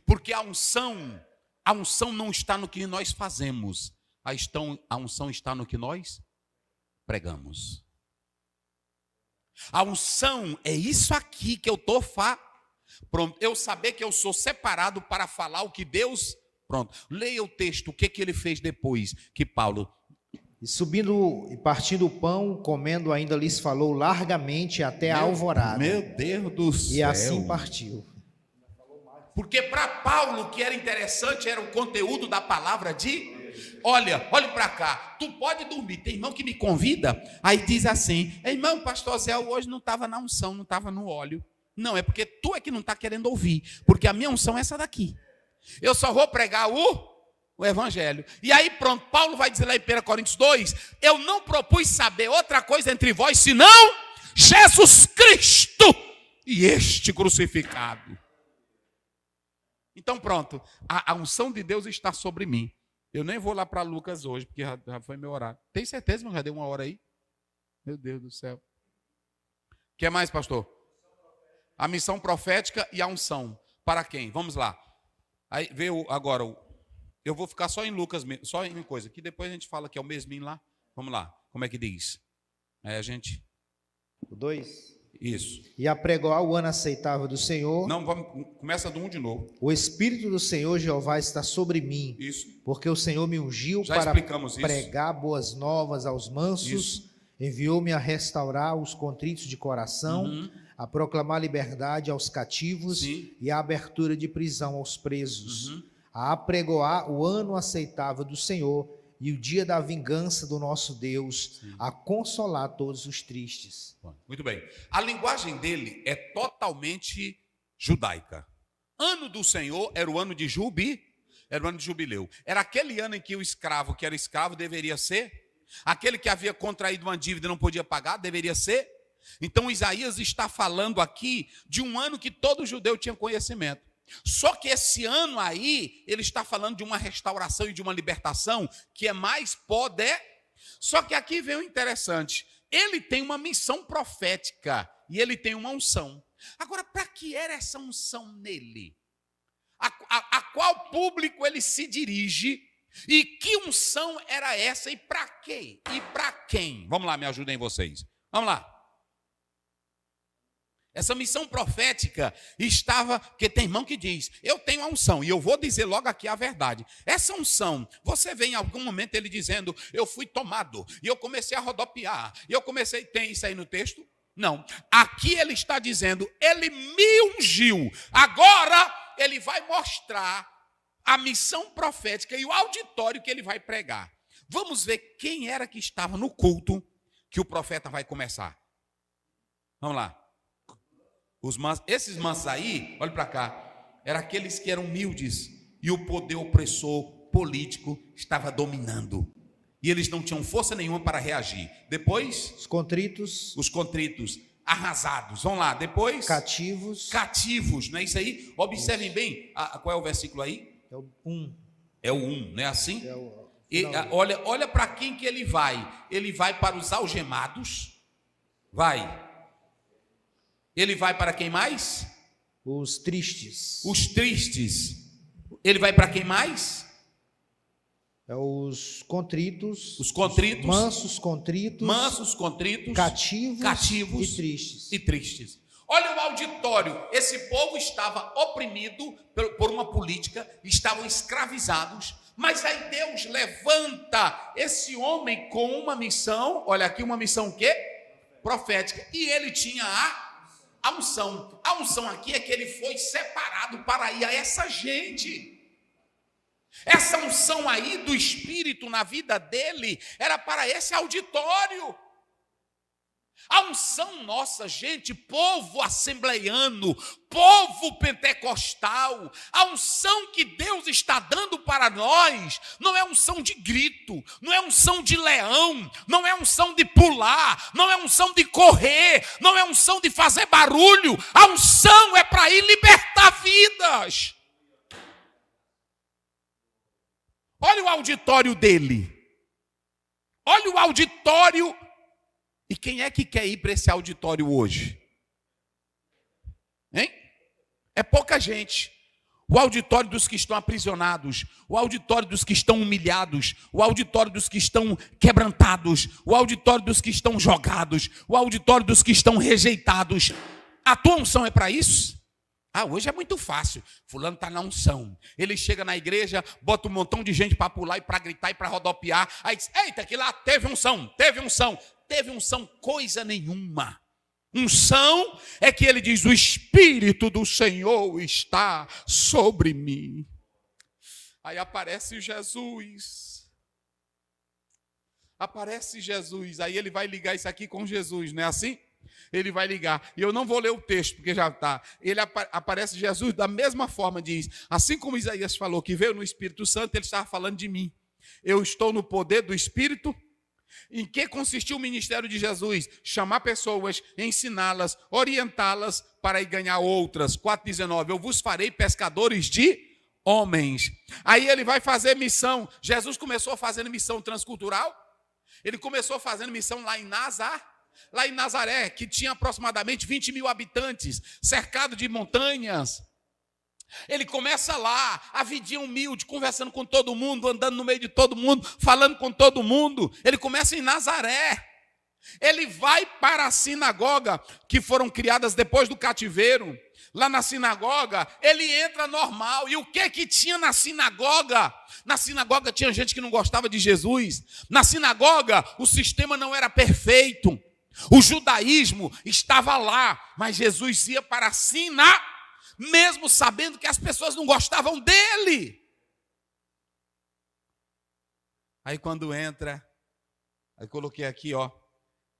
Porque a unção não está no que nós fazemos. A unção está no que nós pregamos. A unção é isso aqui que eu estou pronto, eu saber que eu sou separado para falar o que Deus... Pronto, leia o texto, o que ele fez depois que Paulo... E subindo e partindo o pão, comendo ainda lhes falou largamente até a alvorada. Meu Deus do céu. E assim partiu. Porque para Paulo o que era interessante era o conteúdo da palavra de... Olha para cá, tu pode dormir. Tem irmão que me convida, aí diz assim, irmão, pastor Zé hoje não estava na unção, não estava no óleo. Não, é porque tu é que não está querendo ouvir, porque a minha unção é essa daqui. Eu só vou pregar o evangelho. E aí pronto, Paulo vai dizer lá em 1 Coríntios 2, eu não propus saber outra coisa entre vós, senão Jesus Cristo e este crucificado. Então pronto, a unção de Deus está sobre mim. Eu nem vou lá para Lucas hoje, porque já foi meu horário. Tem certeza que já deu uma hora aí? Meu Deus do céu. O que mais, pastor? A missão profética e a unção. Para quem? Vamos lá. Aí veio agora, eu vou ficar só em Lucas, só em coisa, que depois a gente fala que é o mesminho lá. Vamos lá, como é que diz? Aí a gente... O 2. Isso. E apregoar o ano aceitável do Senhor. Não, começa do 1 de novo. O Espírito do Senhor Jeová está sobre mim. Isso. Porque o Senhor me ungiu Já para pregar boas novas aos mansos. Isso. Enviou-me a restaurar os contritos de coração, a proclamar liberdade aos cativos. Sim. E a abertura de prisão aos presos. A apregoar o ano aceitável do Senhor e o dia da vingança do nosso Deus. Sim. A consolar todos os tristes. Muito bem. A linguagem dele é totalmente judaica. Ano do Senhor era o ano de jubileu. Era aquele ano em que o escravo que era escravo deveria ser. Aquele que havia contraído uma dívida e não podia pagar deveria ser. Então Isaías está falando aqui de um ano que todo judeu tinha conhecimento. Só que esse ano aí, ele está falando de uma restauração e de uma libertação que é mais poder. Só que aqui vem o interessante. Ele tem uma missão profética e ele tem uma unção. Agora, para que era essa unção nele? A qual público ele se dirige? E que unção era essa e para quê? E para quem? Vamos lá, me ajudem vocês. Vamos lá. Essa missão profética estava, porque tem irmão que diz, eu tenho a unção, e eu vou dizer logo aqui a verdade. Essa unção, você vê em algum momento ele dizendo, eu fui tomado, e eu comecei a rodopiar, tem isso aí no texto? Não. Aqui ele está dizendo, ele me ungiu, agora ele vai mostrar a missão profética e o auditório que ele vai pregar. Vamos ver quem era que estava no culto que o profeta vai começar. Vamos lá. Esses mansos aí, olha para cá, eram aqueles que eram humildes e o poder opressor político estava dominando. E eles não tinham força nenhuma para reagir. Depois, os contritos, arrasados. Vamos lá, depois, cativos, não é isso aí? Observem bem, qual é o versículo aí? É o 1. É o 1, não é assim? Olha para quem que ele vai. Ele vai para os algemados, Ele vai para quem mais? Os tristes. Ele vai para quem mais? Os contritos. Os contritos. Mansos, contritos. Mansos, contritos. Cativos. E tristes. Olha o auditório. Esse povo estava oprimido por uma política, estavam escravizados. Mas aí Deus levanta esse homem com uma missão. Olha aqui, uma missão o quê? Profética. E ele tinha a unção. A unção aqui é que ele foi separado para ir a essa gente. Essa unção aí do Espírito na vida dele era para esse auditório. A unção nossa, gente, povo assembleiano, povo pentecostal, a unção que Deus está dando para nós não é unção de grito, não é unção de leão, não é unção de pular, não é unção de correr, não é unção de fazer barulho. A unção é para ir libertar vidas. Olha o auditório dele. Olha o auditório. E quem é que quer ir para esse auditório hoje? Hein? É pouca gente. O auditório dos que estão aprisionados, o auditório dos que estão humilhados, o auditório dos que estão quebrantados, o auditório dos que estão jogados, o auditório dos que estão rejeitados. A tua unção é para isso? Ah, hoje é muito fácil. Fulano está na unção. Ele chega na igreja, bota um montão de gente para pular e para gritar e para rodopiar. Aí diz, eita, que lá teve unção, teve unção. Teve unção coisa nenhuma. Unção é que ele diz, o Espírito do Senhor está sobre mim. Aí aparece Jesus. Aparece Jesus. Aí ele vai ligar isso aqui com Jesus, não é assim? Ele vai ligar, e eu não vou ler o texto, porque já está. Ele aparece Jesus da mesma forma, diz, assim como Isaías falou que veio no Espírito Santo, ele estava falando de mim. Eu estou no poder do Espírito. Em que consistiu o ministério de Jesus? Chamar pessoas, ensiná-las, orientá-las para ir ganhar outras. 4,19, eu vos farei pescadores de homens. Aí ele vai fazer missão. Jesus começou fazendo missão transcultural. Ele começou fazendo missão lá em Nazaré, que tinha aproximadamente 20 mil habitantes, cercado de montanhas. Ele começa lá, a vidinha humilde, conversando com todo mundo, andando no meio de todo mundo, falando com todo mundo. Ele começa em Nazaré. Ele vai para a sinagoga, que foram criadas depois do cativeiro. Lá na sinagoga, ele entra normal. E o que tinha na sinagoga? Na sinagoga tinha gente que não gostava de Jesus. Na sinagoga, o sistema não era perfeito. O judaísmo estava lá, mas Jesus ia para a mesmo sabendo que as pessoas não gostavam dele. Aí quando entra, aí coloquei aqui, ó,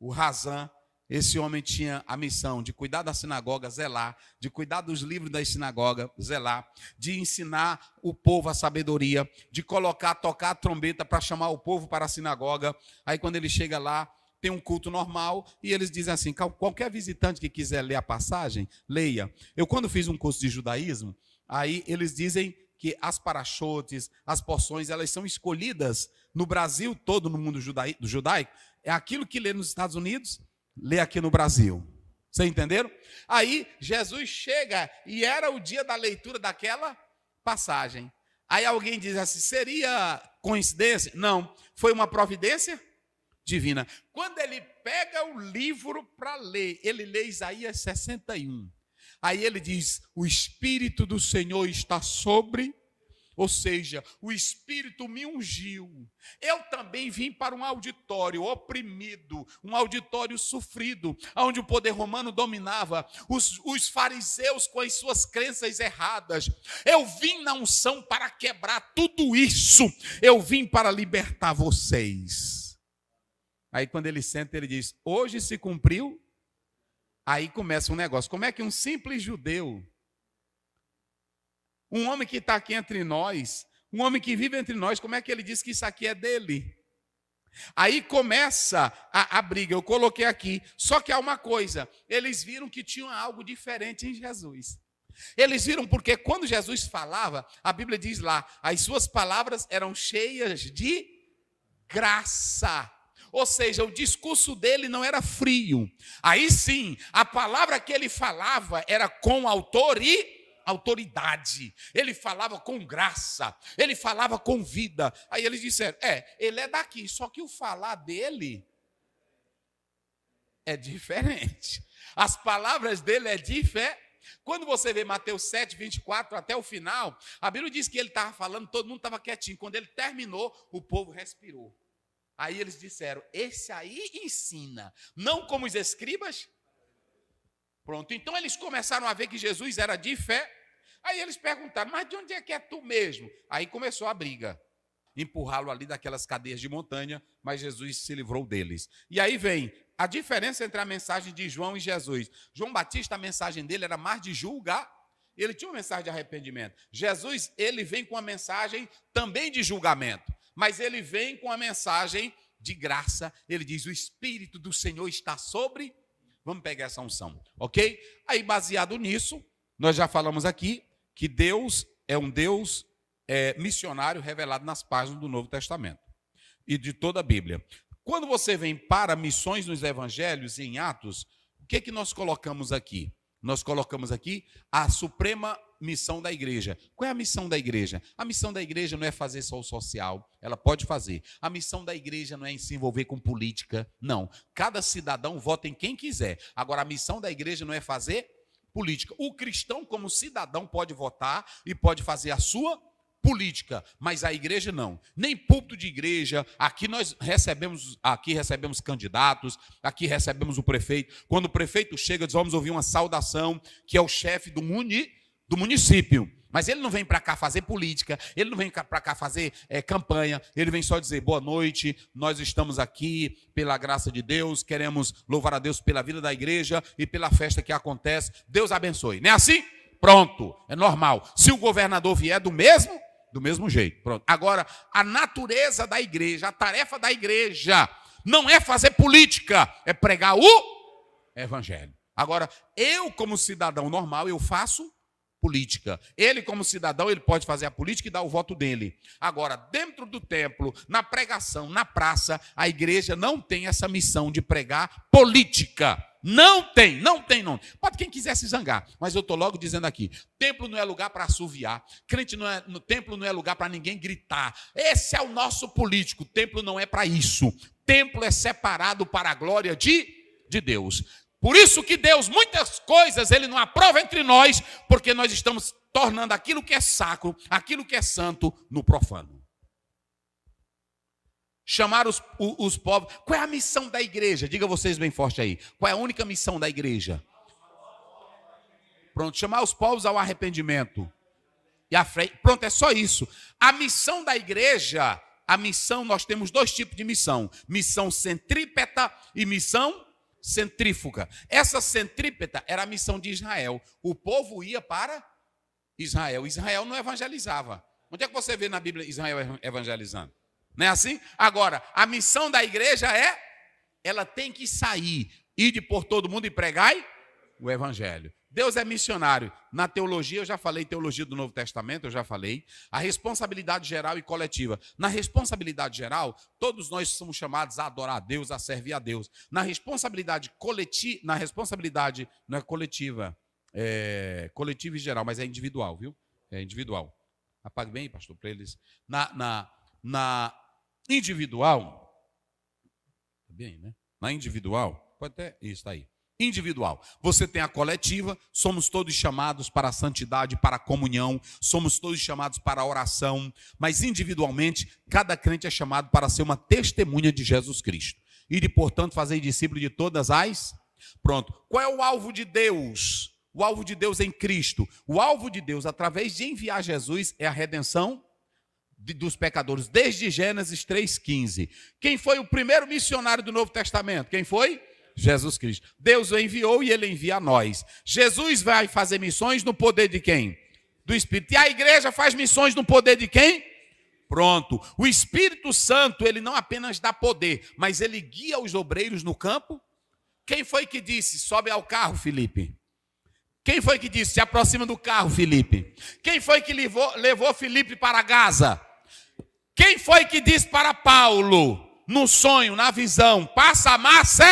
o Razan, esse homem tinha a missão de cuidar da sinagoga, zelar, de cuidar dos livros da sinagoga, zelar, de ensinar o povo a sabedoria, de tocar a trombeta para chamar o povo para a sinagoga. Aí quando ele chega lá, tem um culto normal, e eles dizem assim, qualquer visitante que quiser ler a passagem, leia. Eu quando fiz um curso de judaísmo, aí eles dizem que as parachotes, as porções, elas são escolhidas no Brasil todo, no mundo judaico, é aquilo que lê nos Estados Unidos, lê aqui no Brasil. Vocês entenderam? Aí Jesus chega, e era o dia da leitura daquela passagem. Aí alguém diz assim, seria coincidência? Não, foi uma providência divina. Quando ele pega o livro para ler, ele lê Isaías 61. Aí ele diz, o Espírito do Senhor está sobre, ou seja, o Espírito me ungiu. Eu também vim para um auditório oprimido, um auditório sofrido, onde o poder romano dominava, os fariseus com as suas crenças erradas. Eu vim na unção para quebrar tudo isso. Eu vim para libertar vocês. Aí quando ele senta, ele diz, hoje se cumpriu. Aí começa um negócio. Como é que um simples judeu, um homem que está aqui entre nós, um homem que vive entre nós, como é que ele diz que isso aqui é dele? Aí começa a briga, eu coloquei aqui. Só que há uma coisa, eles viram que tinha algo diferente em Jesus. Eles viram porque quando Jesus falava, a Bíblia diz lá, as suas palavras eram cheias de graça. Ou seja, o discurso dele não era frio. Aí sim, a palavra que ele falava era com autoridade. autoridade, ele falava com graça, ele falava com vida. Aí eles disseram, ele é daqui, só que o falar dele é diferente. As palavras dele é diferente. Quando você vê Mateus 7, 24 até o final, a Bíblia diz que ele estava falando, todo mundo estava quietinho. Quando ele terminou, o povo respirou. Aí eles disseram, esse aí ensina, não como os escribas. Pronto, então eles começaram a ver que Jesus era de fé. Aí eles perguntaram, mas de onde é que é tu mesmo? Aí começou a briga. Empurrá-lo ali daquelas cadeias de montanha, mas Jesus se livrou deles. E aí vem a diferença entre a mensagem de João e Jesus. João Batista, a mensagem dele era mais de julgar. Ele tinha uma mensagem de arrependimento. Jesus, ele vem com a mensagem também de julgamento. Mas ele vem com a mensagem de graça. Ele diz, o Espírito do Senhor está sobre... Vamos pegar essa unção, ok? Aí, baseado nisso, nós já falamos aqui que Deus é um Deus missionário revelado nas páginas do Novo Testamento e de toda a Bíblia. Quando você vem para missões nos evangelhos e em Atos, o que nós colocamos aqui? Nós colocamos aqui a suprema missão da igreja. Qual é a missão da igreja? A missão da igreja não é fazer só o social, ela pode fazer. A missão da igreja não é se envolver com política, não. Cada cidadão vota em quem quiser. Agora, a missão da igreja não é fazer política. O cristão, como cidadão, pode votar e pode fazer a sua política, mas a igreja não. Nem púlpito de igreja. Aqui nós recebemos candidatos, aqui recebemos o prefeito. Quando o prefeito chega, diz, vamos ouvir uma saudação, que é o chefe do município. Mas ele não vem para cá fazer política, ele não vem para cá fazer campanha, ele vem só dizer, boa noite, nós estamos aqui pela graça de Deus, queremos louvar a Deus pela vida da igreja e pela festa que acontece. Deus abençoe. Não é assim? Pronto, é normal. Se o governador vier do mesmo jeito. Pronto. Agora, a natureza da igreja, a tarefa da igreja, não é fazer política, é pregar o evangelho. Agora, eu como cidadão normal, eu faço política. Ele como cidadão, ele pode fazer a política e dar o voto dele. Agora, dentro do templo, na pregação, na praça, a igreja não tem essa missão de pregar política. Não tem. Pode quem quiser se zangar, mas eu estou logo dizendo aqui, templo não é lugar para assoviar, no templo não é lugar para ninguém gritar. Esse é o nosso político, templo não é para isso. Templo é separado para a glória de Deus. Por isso que Deus, muitas coisas, Ele não aprova entre nós, porque nós estamos tornando aquilo que é sacro, aquilo que é santo, no profano. Chamar os povos. Qual é a missão da igreja? Diga vocês bem forte aí. Qual é a única missão da igreja? Pronto, chamar os povos ao arrependimento. Pronto, é só isso. A missão da igreja, nós temos dois tipos de missão. Missão centrípeta e missão centrífuga. Essa centrípeta era a missão de Israel. O povo ia para Israel. Israel não evangelizava. Onde é que você vê na Bíblia Israel evangelizando? Não é assim? Agora, a missão da igreja ela tem que sair, ir por todo mundo e pregai o evangelho. Deus é missionário. Na teologia, eu já falei, teologia do Novo Testamento, eu já falei. A responsabilidade geral e coletiva. Na responsabilidade geral, todos nós somos chamados a adorar a Deus, a servir a Deus. Na responsabilidade coletiva, não é coletiva, é coletiva e geral, mas é individual, viu? É individual. Apague bem, pastor, para eles. Na individual, bem, né? Na individual, pode até isso aí. Individual. Você tem a coletiva, somos todos chamados para a santidade, para a comunhão, somos todos chamados para a oração, mas individualmente, cada crente é chamado para ser uma testemunha de Jesus Cristo. E, portanto, fazer discípulo de todas as... Pronto. Qual é o alvo de Deus? O alvo de Deus em Cristo. O alvo de Deus, através de enviar Jesus, é a redenção dos pecadores, desde Gênesis 3,15. Quem foi o primeiro missionário do Novo Testamento? Quem foi? Jesus Cristo. Deus o enviou e Ele envia a nós. Jesus vai fazer missões no poder de quem? Do Espírito. E a igreja faz missões no poder de quem? Pronto. O Espírito Santo, Ele não apenas dá poder, mas Ele guia os obreiros no campo. Quem foi que disse, sobe ao carro, Felipe? Quem foi que disse, se aproxima do carro, Felipe? Quem foi que levou Felipe para Gaza? Quem foi que disse para Paulo, no sonho, na visão, passa a massa?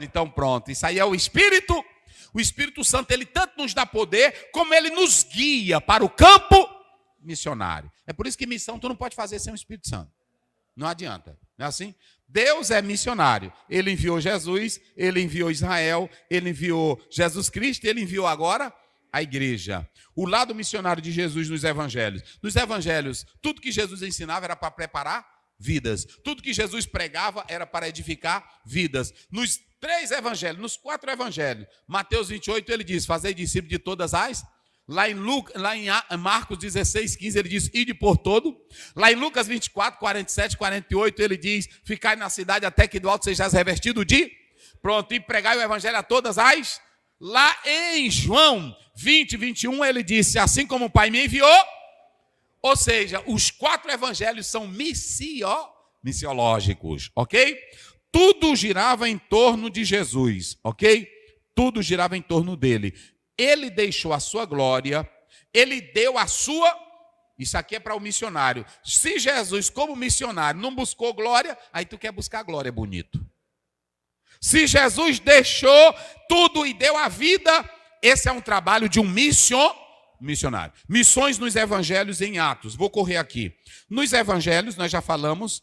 Então pronto, isso aí é o Espírito. O Espírito Santo, ele tanto nos dá poder, como ele nos guia para o campo missionário. É por isso que missão tu não pode fazer sem o Espírito Santo. Não adianta, não é assim? Deus é missionário. Ele enviou Jesus, ele enviou Israel, ele enviou Jesus Cristo, ele enviou agora a igreja. O lado missionário de Jesus nos evangelhos. Nos evangelhos, tudo que Jesus ensinava era para preparar vidas. Tudo que Jesus pregava era para edificar vidas. Nos 3 evangelhos, nos 4 evangelhos, Mateus 28, ele diz, fazei discípulos de todas as... Lá em Marcos 16, 15, ele diz, ide por todo. Lá em Lucas 24, 47, 48, ele diz, ficai na cidade até que do alto sejais revestido de... Pronto, e pregai o evangelho a todas as... Lá em João 20, 21, ele disse, assim como o Pai me enviou. Ou seja, os 4 evangelhos são missiológicos, ok? Tudo girava em torno de Jesus, ok? Tudo girava em torno dele. Ele deixou a sua glória, ele deu a sua... Isso aqui é para o missionário. Se Jesus, como missionário, não buscou glória, aí tu quer buscar glória, bonito. Se Jesus deixou tudo e deu a vida, esse é um trabalho de um missionário. Missões nos evangelhos em Atos. Vou correr aqui. Nos evangelhos, nós já falamos,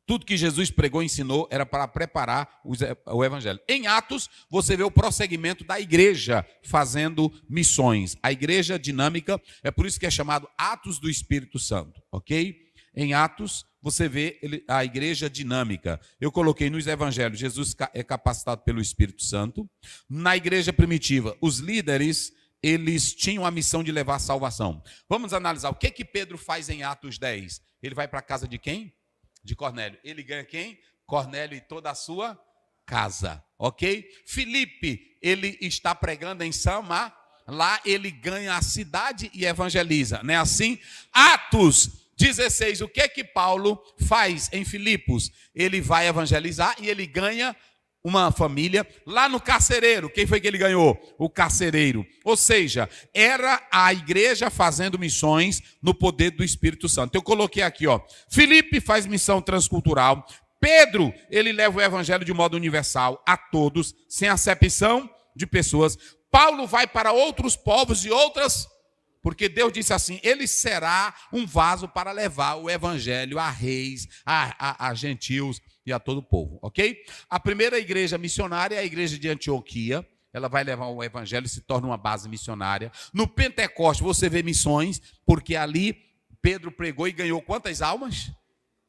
tudo que Jesus pregou e ensinou era para preparar o evangelho. Em Atos, você vê o prosseguimento da igreja fazendo missões. A igreja dinâmica, é por isso que é chamado Atos do Espírito Santo, ok? Em Atos, você vê a igreja dinâmica. Eu coloquei nos evangelhos, Jesus é capacitado pelo Espírito Santo. Na igreja primitiva, os líderes, eles tinham a missão de levar a salvação. Vamos analisar o que Pedro faz em Atos 10. Ele vai para a casa de quem? De Cornélio. Ele ganha quem? Cornélio e toda a sua casa, ok? Filipe, ele está pregando em Samar, lá ele ganha a cidade e evangeliza, não é assim? Atos 16, o que Paulo faz em Filipos? Ele vai evangelizar e ele ganha uma família lá no carcereiro. Quem foi que ele ganhou? O carcereiro. Ou seja, era a igreja fazendo missões no poder do Espírito Santo. Eu coloquei aqui, ó. Filipe faz missão transcultural. Pedro, ele leva o evangelho de modo universal a todos, sem acepção de pessoas. Paulo vai para outros povos e outras, porque Deus disse assim, ele será um vaso para levar o evangelho a reis, a gentios e a todo o povo, ok? A primeira igreja missionária é a igreja de Antioquia. Ela vai levar o evangelho e se torna uma base missionária. No Pentecoste você vê missões, porque ali Pedro pregou e ganhou quantas almas?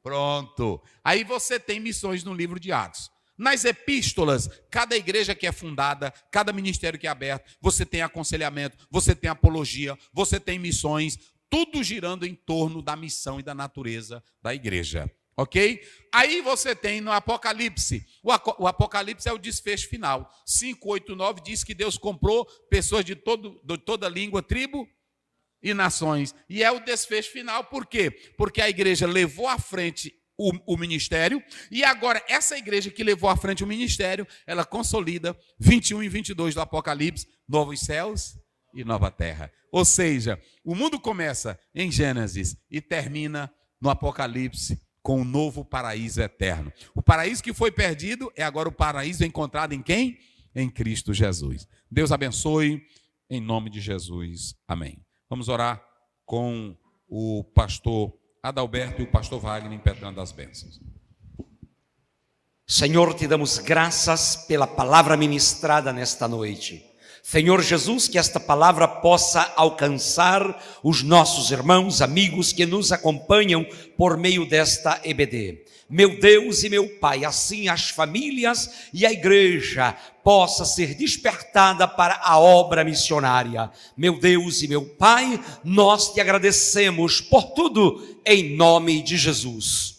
Pronto. Aí você tem missões no livro de Atos. Nas epístolas, cada igreja que é fundada, cada ministério que é aberto, você tem aconselhamento, você tem apologia, você tem missões, tudo girando em torno da missão e da natureza da igreja. Ok? Aí você tem no Apocalipse, o Apocalipse é o desfecho final. 5, 8, 9 diz que Deus comprou pessoas de toda língua, tribo e nações. E é o desfecho final, por quê? Porque a igreja levou à frente o ministério, e agora essa igreja que levou à frente o ministério, ela consolida 21 e 22 do Apocalipse, novos céus e nova terra. Ou seja, o mundo começa em Gênesis e termina no Apocalipse, com um novo paraíso eterno. O paraíso que foi perdido é agora o paraíso encontrado em quem? Em Cristo Jesus. Deus abençoe, em nome de Jesus. Amém. Vamos orar com o pastor Adalberto e o pastor Wagner impetrando as bênçãos. Senhor, te damos graças pela palavra ministrada nesta noite. Senhor Jesus, que esta palavra possa alcançar os nossos irmãos, amigos que nos acompanham por meio desta EBD. Meu Deus e meu Pai, assim as famílias e a igreja possa ser despertada para a obra missionária. Meu Deus e meu Pai, nós te agradecemos por tudo, em nome de Jesus.